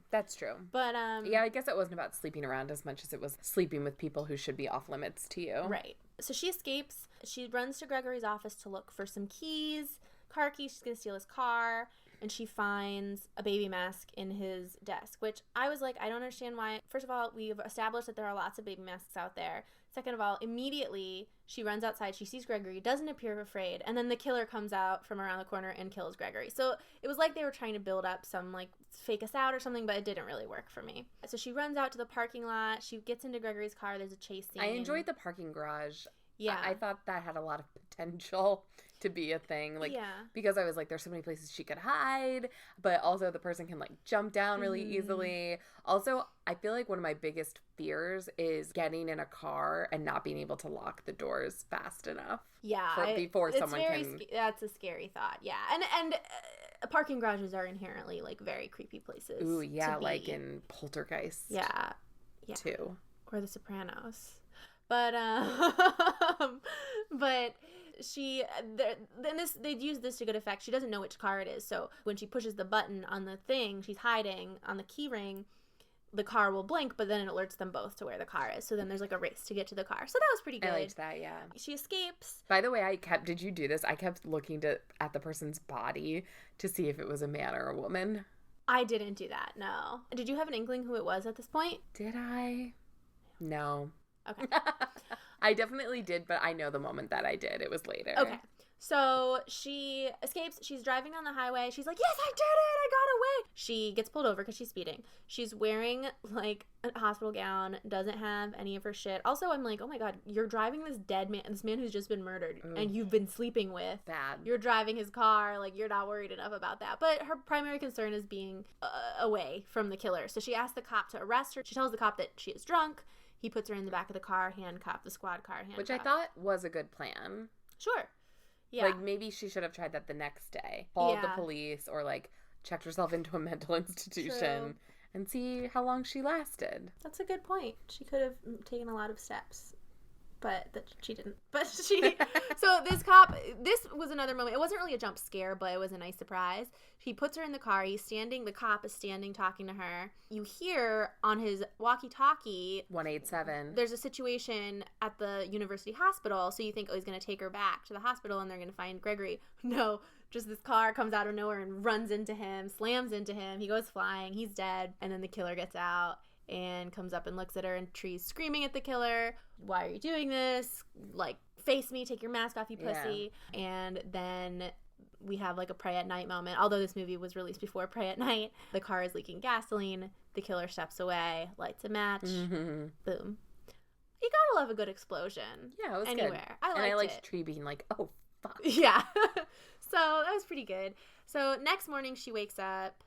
But yeah, I guess it wasn't about sleeping around as much as it was sleeping with people who should be off limits to you. Right. So she escapes. She runs to Gregory's office to look for some keys, car keys. She's going to steal his car. And she finds a baby mask in his desk, which I was like, I don't understand why. First of all, we've established that there are lots of baby masks out there. Second of all, immediately she runs outside. She sees Gregory, doesn't appear afraid. And then the killer comes out from around the corner and kills Gregory. So it was like they were trying to build up some like fake us out or something, but it didn't really work for me. So she runs out to the parking lot. She gets into Gregory's car. There's a chase scene. I enjoyed the parking garage. Yeah. I thought that had a lot of potential to be a thing. Like, because I was like, there's so many places she could hide, but also the person can like jump down really easily. Also, I feel like one of my biggest fears is getting in a car and not being able to lock the doors fast enough. Yeah. Before someone can. That's a scary thought. Yeah. And parking garages are inherently like very creepy places. Ooh, yeah. Like in Poltergeist. Yeah. Too. Or The Sopranos. But they'd use this to good effect. She doesn't know which car it is, so when she pushes the button on the thing she's hiding on the key ring, the car will blink, but then it alerts them both to where the car is. So then there's like a race to get to the car. So that was pretty good. I liked that, yeah. She escapes. By the way, did you do this? I kept looking at the person's body to see if it was a man or a woman. I didn't do that, no. Did you have an inkling who it was at this point? Did I? No. Okay. I definitely did, but I know the moment that I did. It was later. Okay. So she escapes. She's driving down the highway. She's like, yes, I did it. I got away. She gets pulled over because she's speeding. She's wearing like a hospital gown, doesn't have any of her shit. Also, I'm like, oh my God, you're driving this man who's just been murdered and you've been sleeping with. Bad. You're driving his car. Like, you're not worried enough about that. But her primary concern is being away from the killer. So she asks the cop to arrest her. She tells the cop that she is drunk. He puts her in the back of the car, handcuffed, the squad car, handcuffed. Which I thought was a good plan. Sure. Yeah. Like, maybe she should have tried that the next day. Called the police or, like, checked herself into a mental institution and see how long she lasted. That's a good point. She could have taken a lot of steps. but she didn't. But she, so this cop, this was another moment. It wasn't really a jump scare, but it was a nice surprise. He puts her in the car. The cop is standing talking to her. You hear on his walkie-talkie 187. There's a situation at the university hospital, so you think, oh, he's going to take her back to the hospital and they're going to find Gregory. No, just this car comes out of nowhere and runs into him, slams into him. He goes flying. He's dead. And then the killer gets out and comes up and looks at her, and Tree's screaming at the killer, why are you doing this? Like, face me, take your mask off, you pussy. Yeah. And then we have like a Pray at Night moment. Although this movie was released before Pray at Night, the car is leaking gasoline, the killer steps away, lights a match, boom. You gotta love a good explosion. Yeah, it was anywhere. Good. I liked Tree being like, oh, fuck. Yeah. So that was pretty good. So next morning she wakes up.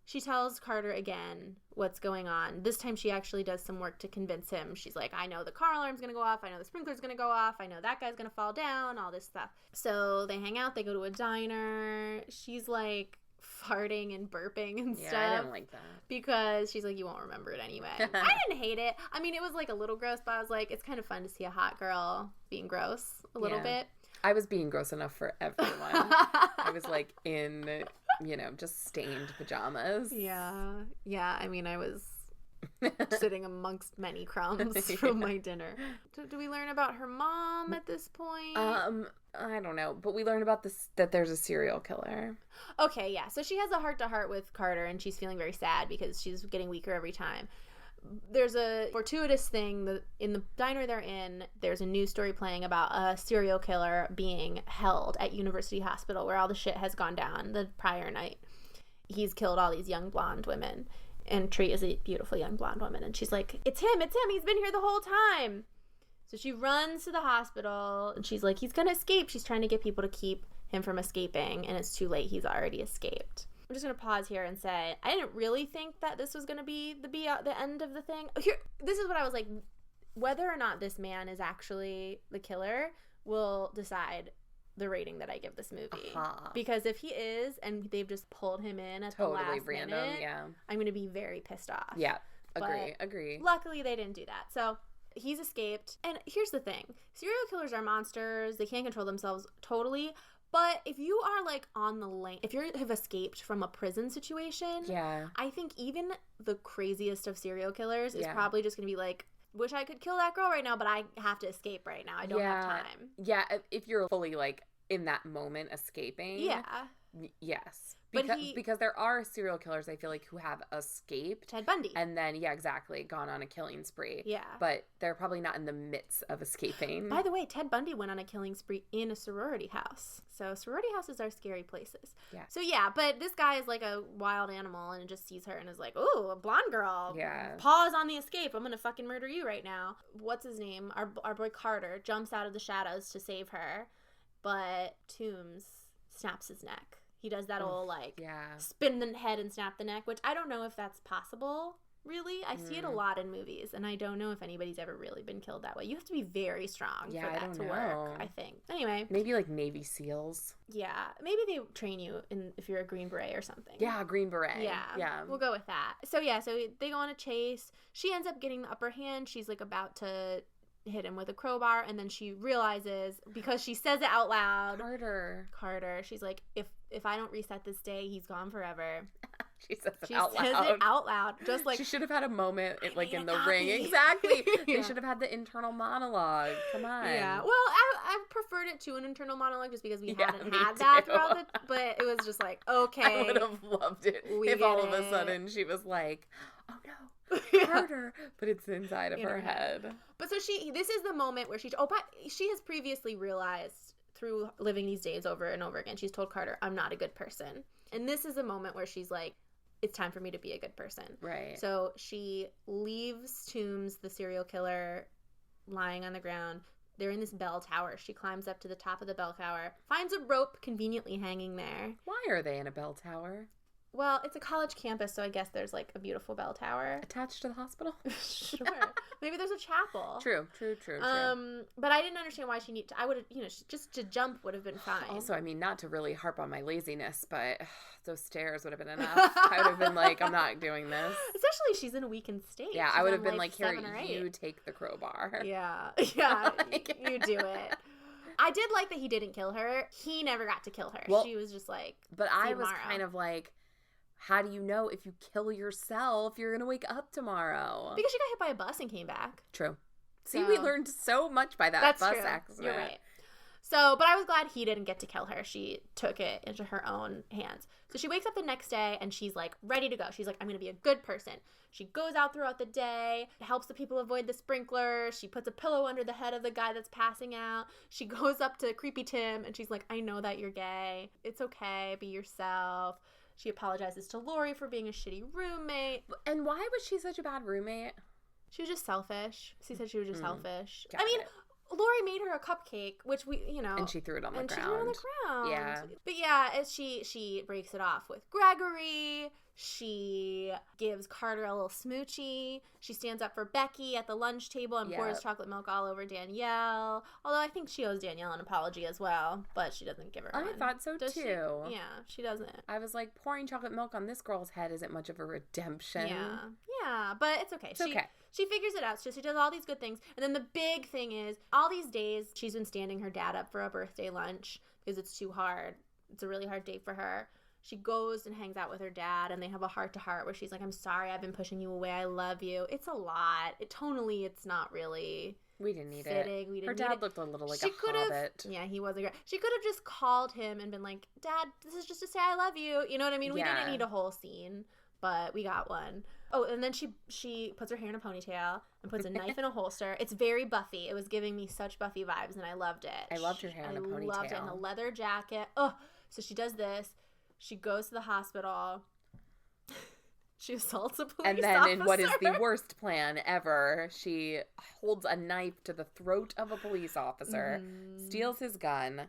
She tells Carter again what's going on. This time she actually does some work to convince him. She's like, I know the car alarm's going to go off. I know the sprinkler's going to go off. I know that guy's going to fall down, all this stuff. So they hang out. They go to a diner. She's like farting and burping and stuff. Yeah, I didn't like that. Because she's like, you won't remember it anyway. I didn't hate it. I mean, it was like a little gross, but I was like, it's kind of fun to see a hot girl being gross a little bit. I was being gross enough for everyone. I was like in, just stained pajamas. Yeah. Yeah. I mean, I was sitting amongst many crumbs from my dinner. Do we learn about her mom at this point? I don't know. But we learn about that there's a serial killer. Okay. Yeah. So she has a heart-to-heart with Carter, and she's feeling very sad because she's getting weaker every time. There's a fortuitous thing in the diner they're in. There's a news story playing about a serial killer being held at University Hospital, where all the shit has gone down the prior night. He's killed all these young blonde women, and Tree is a beautiful young blonde woman, and she's like, it's him, he's been here the whole time. So she runs to the hospital, and she's like, he's gonna escape. She's trying to get people to keep him from escaping, and it's too late. He's already escaped. I'm just going to pause here and say, I didn't really think that this was going to be the end of the thing. This is what I was like, whether or not this man is actually the killer will decide the rating that I give this movie. Because if he is, and they've just pulled him in at the last random, minute, yeah. I'm going to be very pissed off. Yeah, agree. Luckily, they didn't do that. So he's escaped. And here's the thing. Serial killers are monsters. They can't control themselves totally. But if you are, like, on the lane, if you have escaped from a prison situation, I think even the craziest of serial killers is probably just going to be like, wish I could kill that girl right now, but I have to escape right now. I don't have time. Yeah, if you're fully, like, in that moment escaping. Yeah. Yes. Because there are serial killers, I feel like, who have escaped. Ted Bundy. And then, exactly, gone on a killing spree. Yeah. But they're probably not in the midst of escaping. By the way, Ted Bundy went on a killing spree in a sorority house. So sorority houses are scary places. Yeah. So yeah, but this guy is like a wild animal and just sees her and is like, ooh, a blonde girl. Yeah. Pause on the escape. I'm going to fucking murder you right now. What's his name? Our boy Carter jumps out of the shadows to save her. But Toombs snaps his neck. He does that old, spin the head and snap the neck, which I don't know if that's possible, really. I see it a lot in movies, and I don't know if anybody's ever really been killed that way. You have to be very strong for that to work, I think. Anyway. Maybe, like, Navy SEALs. Yeah. Maybe they train you if you're a Green Beret or something. Yeah, Green Beret. Yeah. We'll go with that. So, so they go on a chase. She ends up getting the upper hand. She's, like, about to hit him with a crowbar, and then she realizes, because she says it out loud, Carter, she's like, if I don't reset this day, he's gone forever. She says it out loud. Just like, she should have had a moment in the ring. Exactly. They should have had the internal monologue. Come on. Yeah. Well, I preferred it to an internal monologue just because we hadn't had that throughout but it was just like, okay. I would have loved it if all of a sudden she was like, oh no, Carter, but it's inside of her head. But so this is the moment where she has previously realized through living these days over and over again, she's told Carter, I'm not a good person. And this is a moment where she's like, it's time for me to be a good person. Right. So she leaves Toombs, the serial killer, lying on the ground. They're in this bell tower. She climbs up to the top of the bell tower, finds a rope conveniently hanging there. Why are they in a bell tower? Well, it's a college campus, so I guess there's like a beautiful bell tower. Attached to the hospital? Sure. Maybe there's a chapel. True. But I didn't understand why she needed to. I would have, just to jump would have been fine. Also, I mean, not to really harp on my laziness, but those stairs would have been enough. I would have been like, I'm not doing this. Especially she's in a weakened state. Yeah, I would have been like, here, you take the crowbar. Yeah, you do it. I did like that he didn't kill her. He never got to kill her. Well, she was just like, but I was kind of like, how do you know if you kill yourself, you're going to wake up tomorrow? Because she got hit by a bus and came back. True. See, we learned so much by that bus accident. You're right. So, but I was glad he didn't get to kill her. She took it into her own hands. So she wakes up the next day and she's like ready to go. She's like, I'm going to be a good person. She goes out throughout the day, helps the people avoid the sprinklers. She puts a pillow under the head of the guy that's passing out. She goes up to Creepy Tim and she's like, I know that you're gay. It's okay. Be yourself. She apologizes to Lori for being a shitty roommate. And why was she such a bad roommate? She was just selfish. She said she was just selfish. Got it. Lori made her a cupcake, which and she threw it on the ground. She threw it on the ground. Yeah. But yeah, she breaks it off with Gregory. She gives Carter a little smoochie. She stands up for Becky at the lunch table and pours chocolate milk all over Danielle. Although I think she owes Danielle an apology as well, but she doesn't give her one. I thought so too. She doesn't. I was like, pouring chocolate milk on this girl's head isn't much of a redemption. Yeah, but it's okay. It's okay. She figures it out. So she does all these good things. And then the big thing is, all these days, she's been standing her dad up for a birthday lunch because it's too hard. It's a really hard day for her. She goes and hangs out with her dad, and they have a heart-to-heart where she's like, I'm sorry I've been pushing you away. I love you. It's a lot. Tonally, it's not really We didn't need fitting. it. Her dad looked a little like a hobbit. Yeah, he was a great. She could have just called him and been like, Dad, this is just to say I love you. You know what I mean? We didn't need a whole scene, but we got one. Oh, and then she puts her hair in a ponytail and puts a knife in a holster. It's very Buffy. It was giving me such Buffy vibes, and I loved it. I loved her hair in a ponytail. I loved it, and a leather jacket. Oh, so she does this. She goes to the hospital. She assaults a police officer. And then in what is the worst plan ever, she holds a knife to the throat of a police officer, steals his gun.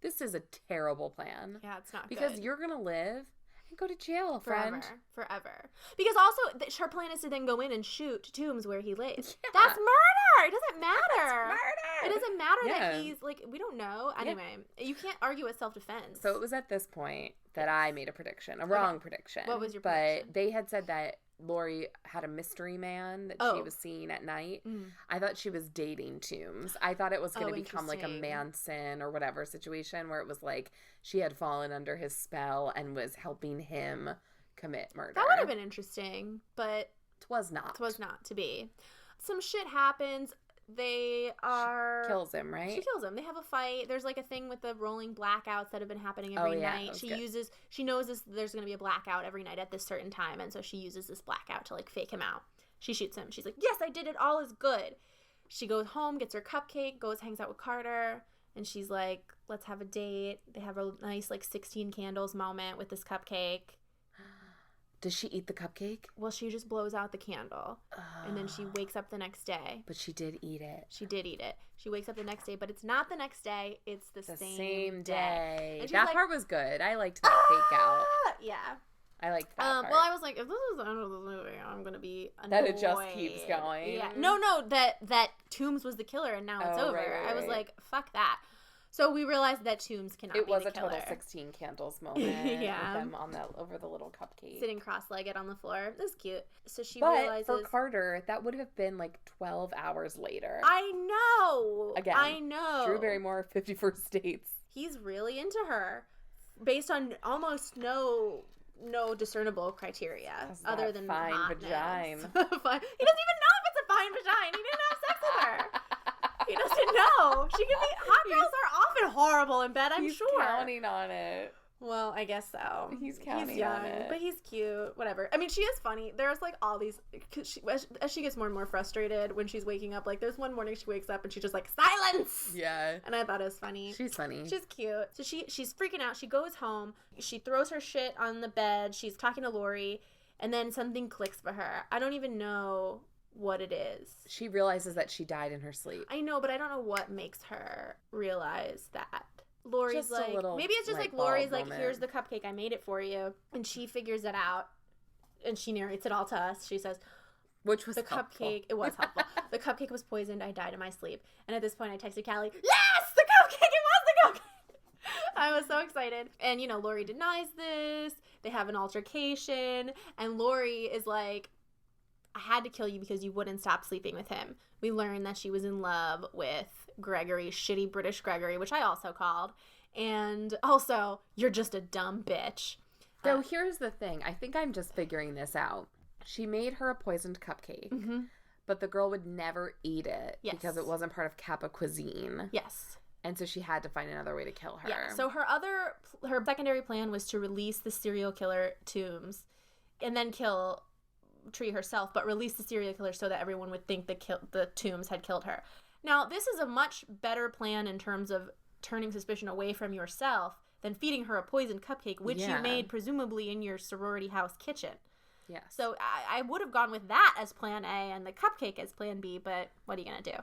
This is a terrible plan. Yeah, it's not because good. You're going to live and go to jail, friend. Forever. Because also, her plan is to then go in and shoot Toombs where he lays. Yeah. That's murder! It doesn't matter. That's murder! It doesn't matter that he's, like, we don't know. Anyway, you can't argue with self-defense. So it was at this point that I made a prediction, a wrong prediction. What was your prediction? But they had said that Lori had a mystery man that she was seeing at night. I thought she was dating Toombs. I thought it was going to become like a Manson or whatever situation where it was like she had fallen under his spell and was helping him commit murder. That would have been interesting, but... Twas not. Twas not to be. Some shit happens. She kills him, right? She kills him. They have a fight. There's like a thing with the rolling blackouts that have been happening every night. She knows there's going to be a blackout every night at this certain time, and so she uses this blackout to like fake him out. She shoots him. She's like, yes, I did it. All is good. She goes home, gets her cupcake, hangs out with Carter, and she's like, let's have a date. They have a nice like 16 candles moment with this cupcake. Does she eat the cupcake? Well, she just blows out the candle, and then she wakes up the next day. But she did eat it. She did eat it. She wakes up the next day, but it's not the next day. It's the same day. That part was good. I liked that fake out. Yeah. I liked that part. Well, I was like, if this is the end of the movie, I'm going to be annoyed. That it just keeps going. Yeah. No, that Toombs was the killer, and now it's over. Right. I was like, fuck that. So we realized that Toombs cannot be the killer. It was a total 16 candles moment. Yeah. With them over the little cupcake. Sitting cross-legged on the floor. It was cute. So she realizes... But for Carter, that would have been like 12 hours later. I know! Again. I know. Drew Barrymore, 51st Dates. He's really into her. Based on almost no discernible criteria. Other than fine hotness. vagina. He doesn't even know if it's a fine vagina. He didn't have sex with her. He doesn't know. She can be. Hot girls are often horrible in bed, I'm sure. He's counting on it. Well, I guess so. He's counting he's young, on it. But he's cute. Whatever. I mean, she is funny. There's like all these. As she gets more and more frustrated when she's waking up, like there's one morning she wakes up and she's just like, silence! Yeah. And I thought it was funny. She's funny. She's cute. So she's freaking out. She goes home. She throws her shit on the bed. She's talking to Lori. And then something clicks for her. I don't even know what it is. She realizes that she died in her sleep. I know, but I don't know what makes her realize that. Lori's just like, maybe it's just like Lori's like, here's the cupcake, I made it for you. And she figures it out and she narrates it all to us. She says, which was the helpful. Cupcake, it was helpful. The cupcake was poisoned. I died in my sleep. And at this point I texted Callie, yes, the cupcake, it was the cupcake. I was so excited. And, you know, Lori denies this. They have an altercation. And Lori is like, I had to kill you because you wouldn't stop sleeping with him. We learned that she was in love with Gregory, shitty British Gregory, which I also called. And also, you're just a dumb bitch. So here's the thing. I think I'm just figuring this out. She made her a poisoned cupcake, but the girl would never eat it because it wasn't part of Kappa cuisine. Yes. And so she had to find another way to kill her. Yeah. So her secondary plan was to release the serial killer Toombs and then kill Tree herself, but release the serial killer so that everyone would think the Toombs had killed her. Now, this is a much better plan in terms of turning suspicion away from yourself than feeding her a poisoned cupcake, which you made presumably in your sorority house kitchen. Yes. So I would have gone with that as plan A and the cupcake as plan B, but what are you going to do?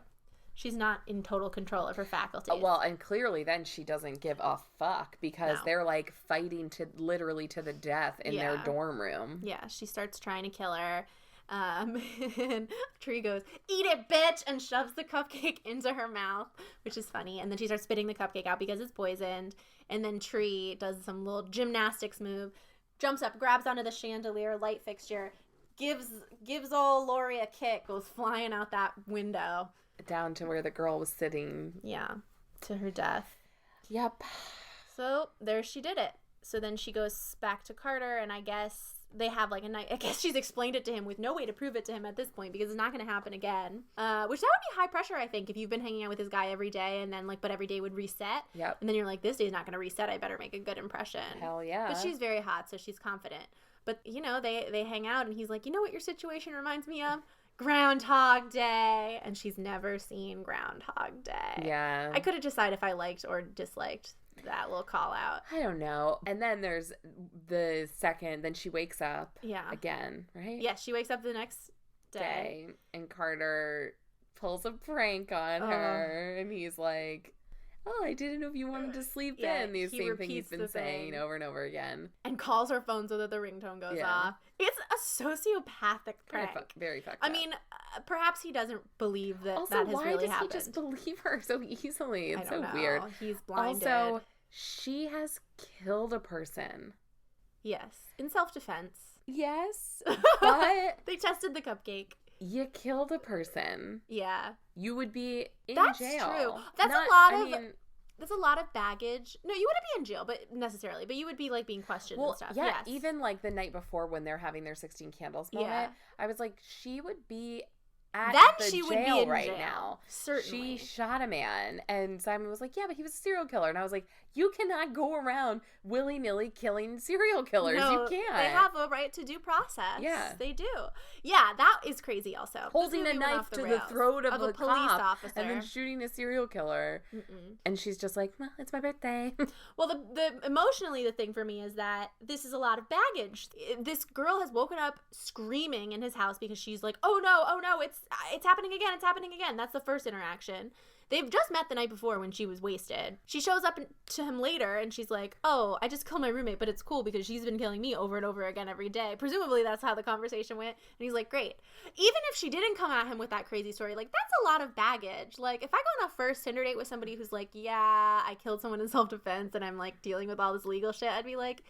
She's not in total control of her faculties. Well, and clearly then she doesn't give a fuck because they're like fighting literally to the death in their dorm room. Yeah, she starts trying to kill her. And Tree goes, eat it, bitch, and shoves the cupcake into her mouth, which is funny. And then she starts spitting the cupcake out because it's poisoned. And then Tree does some little gymnastics move, jumps up, grabs onto the chandelier light fixture, gives old Lori a kick, goes flying out that window. Down to where the girl was sitting. Yeah, to her death. Yep. So there she did it. So then she goes back to Carter, and I guess they have like a night. I guess she's explained it to him with no way to prove it to him at this point because it's not going to happen again. Which that would be high pressure, I think, if you've been hanging out with this guy every day and then but every day would reset. Yep. And then you're like, this day's not going to reset. I better make a good impression. Hell yeah. But she's very hot, so she's confident. But, you know, they hang out and he's like, you know what your situation reminds me of? Groundhog Day. And she's never seen Groundhog Day. Yeah. I couldn't decide if I liked or disliked that little call out. I don't know. And then there's then she wakes up again, right? Yeah, she wakes up the next day. And Carter pulls a prank on her and he's like, oh, I didn't know if you wanted to sleep in. The same thing he's been saying over and over again. And calls her phone so that the ringtone goes off. It's a sociopathic prank. Very fucked up. I mean, perhaps he doesn't believe that also, that has really happened. Also, why does he just believe her so easily? It's so weird. He's blinded. Also, she has killed a person. Yes. In self-defense. Yes. But they tested the cupcake. You killed a person. Yeah. You would be in jail. That's true. That's a lot of baggage. No, you wouldn't be in jail, but necessarily. But you would be like being questioned and stuff. Yeah, yes. even like the night before when they're having their 16 candles moment, I was like, she would be at the jail right now. Certainly. She shot a man, and Simon was like, yeah, but he was a serial killer. And I was like, you cannot go around willy-nilly killing serial killers. No, you can't. They have a right to due process. Yeah. They do. Yeah, that is crazy also. Holding a knife to the throat of a police cop officer. and then shooting a serial killer. And she's just like, well, it's my birthday. Well, the emotionally, the thing for me is that this is a lot of baggage. This girl has woken up screaming in his house because she's like, oh no, it's happening again. That's the first interaction. They've just met the night before when she was wasted. She shows up to him later and she's like, oh, I just killed my roommate, but it's cool because she's been killing me over and over again every day. Presumably that's how the conversation went. And he's like, great. Even if she didn't come at him with that crazy story, like, that's a lot of baggage. Like, if I go on a first Tinder date with somebody who's like, yeah, I killed someone in self-defense and I'm like dealing with all this legal shit, I'd be like,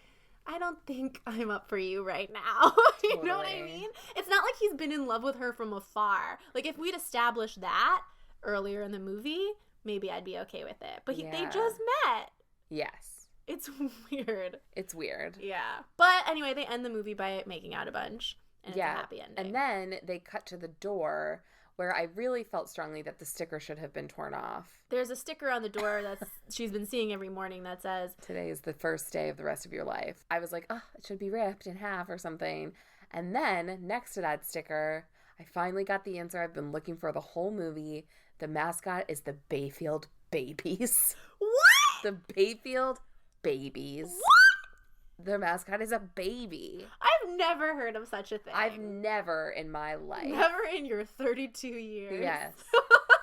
I don't think I'm up for you right now. You know what I mean? It's not like he's been in love with her from afar. Like, if we'd established that earlier in the movie, maybe I'd be okay with it. But they just met. Yes. It's weird. It's weird. Yeah. But anyway, they end the movie by making out a bunch. And it's a happy ending. And then they cut to the door where I really felt strongly that the sticker should have been torn off. There's a sticker on the door that she's been seeing every morning that says, today is the first day of the rest of your life. I was like, oh, it should be ripped in half or something. And then next to that sticker, I finally got the answer I've been looking for the whole movie. The mascot is the Bayfield Babies. What? The Bayfield Babies. What? The mascot is a baby. I've never heard of such a thing. I've never in my life. Never in your 32 years. Yes.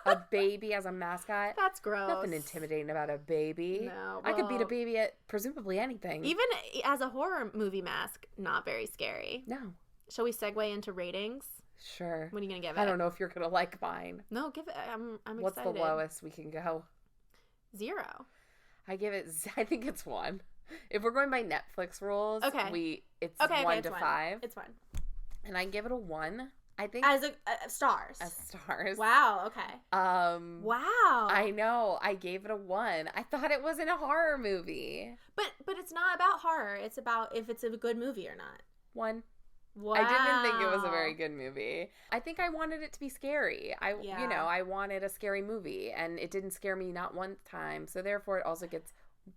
A baby as a mascot? That's gross. Nothing intimidating about a baby. No. I could beat a baby at presumably anything. Even as a horror movie mask, not very scary. No. Shall we segue into ratings? Sure. What are you going to give it? I don't know if you're going to like mine. No, give it. I'm excited. What's the lowest we can go? 0. I think it's 1. If we're going by Netflix rules, it's 1 to 5. It's 1. And I give it a 1. I think as stars. As stars. Wow. Okay. Wow. I know. I gave it a 1. I thought it wasn't a horror movie. But it's not about horror. It's about if it's a good movie or not. 1. Wow. I didn't think it was a very good movie. I think I wanted it to be scary. I wanted a scary movie, and it didn't scare me not one time. So therefore, it also gets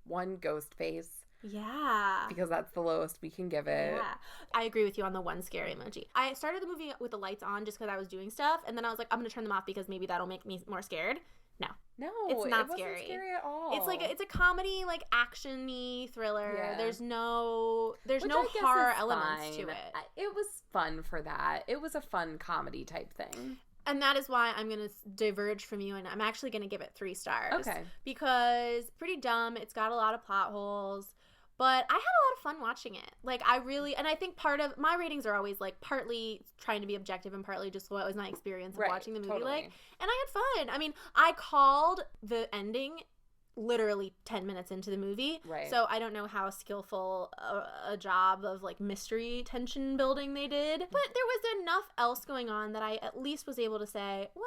1 ghost face. Yeah. Because that's the lowest we can give it. Yeah. I agree with you on the 1 scary emoji. I started the movie with the lights on just because I was doing stuff, and then I was like, I'm going to turn them off because maybe that'll make me more scared. No, it's not scary. Wasn't scary at all. It's a comedy, like action-y thriller. Yeah. There's no horror elements to it. It was fun for that. It was a fun comedy type thing. And that is why I'm going to diverge from you, and I'm actually going to give it 3 stars. Okay. Because pretty dumb. It's got a lot of plot holes. But I had a lot of fun watching it. Like, and I think part of my ratings are always, like, partly trying to be objective and partly just what was my experience of watching the movie like. And I had fun. I mean, I called the ending literally 10 minutes into the movie. Right. So I don't know how skillful a job of, like, mystery tension building they did. But there was enough else going on that I at least was able to say, well,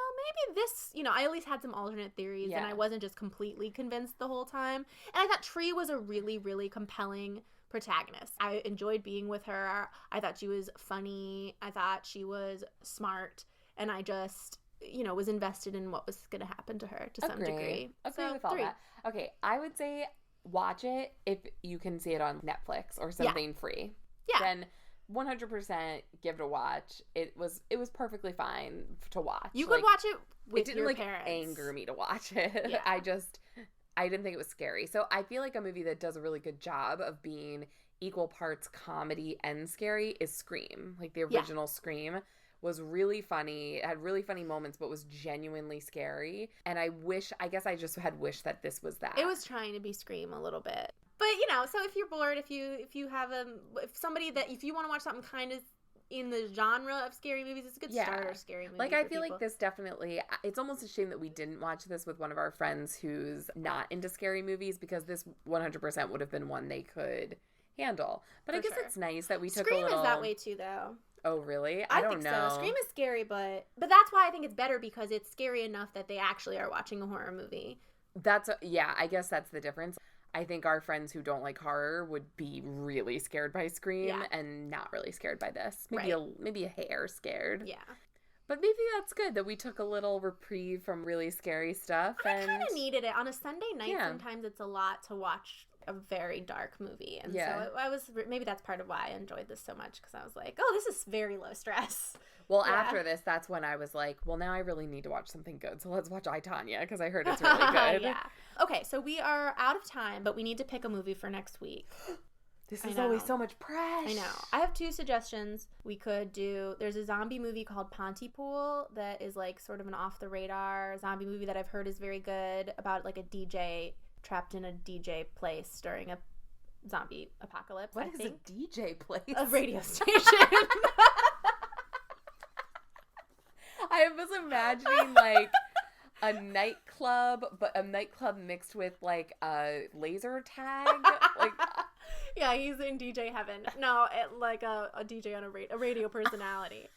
maybe this, I at least had some alternate theories and I wasn't just completely convinced the whole time. And I thought Tree was a really, really compelling protagonist. I enjoyed being with her. I thought she was funny. I thought she was smart. And I just, was invested in what was going to happen to her to some degree. Agree with all 3. that. Okay, I would say watch it if you can see it on Netflix or something free. Yeah. Then 100% give it a watch. It was perfectly fine to watch. You could watch it with your parents. It didn't anger me to watch it. Yeah. I didn't think it was scary. So I feel like a movie that does a really good job of being equal parts comedy and scary is Scream. Like the original Scream was really funny. It had really funny moments, but was genuinely scary. And I guess I just had wished that this was that. It was trying to be Scream a little bit. But, so if you're bored, if you want to watch something kind of in the genre of scary movies, it's a good starter scary movie. Like, I feel like this definitely, it's almost a shame that we didn't watch this with one of our friends who's not into scary movies, because this 100% would have been one they could handle. But I guess it's nice that we took Scream a little... is that way too, though. Oh, really? I don't know. So. Scream is scary, but that's why I think it's better, because it's scary enough that they actually are watching a horror movie. I guess that's the difference. I think our friends who don't like horror would be really scared by Scream and not really scared by this. Maybe a hair scared. Yeah. But maybe that's good that we took a little reprieve from really scary stuff. I kind of needed it. On a Sunday night, sometimes it's a lot to watch a very dark movie. And so maybe that's part of why I enjoyed this so much, because I was like, oh, this is very low stress. Well, after this, that's when I was like, well, now I really need to watch something good. So let's watch I, Tonya, because I heard it's really good. Yeah. Okay, so we are out of time, but we need to pick a movie for next week. This is always so much pressure. I know. I have 2 suggestions. We could do, there's a zombie movie called Pontypool that is like sort of an off-the-radar zombie movie that I've heard is very good, about like a DJ trapped in a DJ place during a zombie apocalypse. What is a DJ place? A radio station. I was imagining like a nightclub, but a nightclub mixed with like a laser tag. Like, yeah, he's in DJ heaven. No, like a DJ on a radio personality.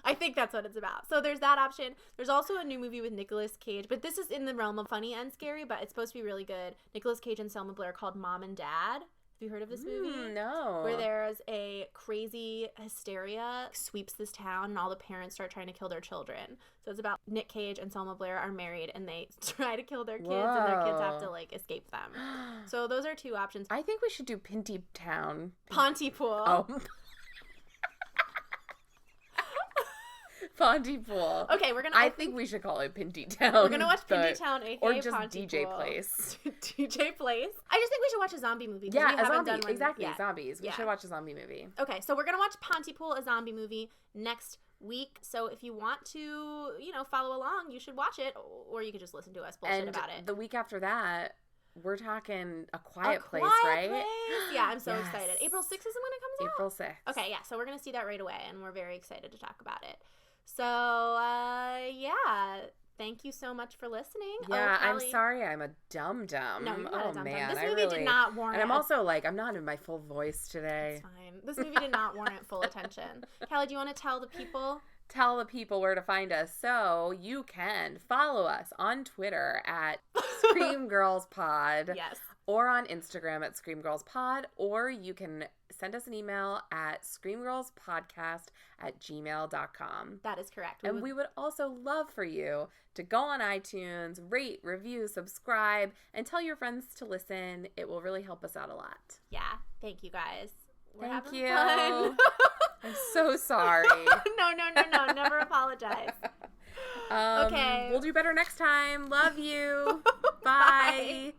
I think that's what it's about. So there's that option. There's also a new movie with Nicolas Cage, but this is in the realm of funny and scary, but it's supposed to be really good. Nicolas Cage and Selma Blair, called Mom and Dad. Have you heard of this movie? No. Where there's a crazy hysteria sweeps this town and all the parents start trying to kill their children. So it's about Nick Cage and Selma Blair are married and they try to kill their kids and their kids have to like escape them. So those are 2 options. I think we should do Pinty Town. Pontypool. Oh. Pontypool. Okay, I think we should call it Pinty Town. We're gonna watch Pinty Town, aka or just Pontypool. DJ Place. DJ Place. I just think we should watch a zombie movie. Yeah, we haven't done one exactly. yet. Zombies. We should watch a zombie movie. Okay, so we're gonna watch Pontypool, a zombie movie, next week. So if you want to, follow along, you should watch it, or you could just listen to us bullshit about it. The week after that, we're talking A Quiet Place, right? Place. Yeah, I'm so excited. April 6th isn't when it comes out? April 6th. Okay, yeah, so we're going to see that right away, and we're very excited to talk about it. So, yeah, thank you so much for listening. Yeah, I'm sorry I'm a dum-dum. No, you're not a dum-dum. Man, this movie did not warrant... And I'm also, I'm not in my full voice today. It's fine. This movie did not warrant full attention. Callie, do you want to tell the people... Tell the people where to find us. So you can follow us on Twitter at ScreamGirlsPod. Yes. Or on Instagram at ScreamGirlsPod. Or you can send us an email at ScreamGirlsPodcast@gmail.com. That is correct. And we would also love for you to go on iTunes, rate, review, subscribe, and tell your friends to listen. It will really help us out a lot. Yeah. Thank you, guys. Thank you. Fun. I'm so sorry. No. Never apologize. Okay. We'll do better next time. Love you. Bye.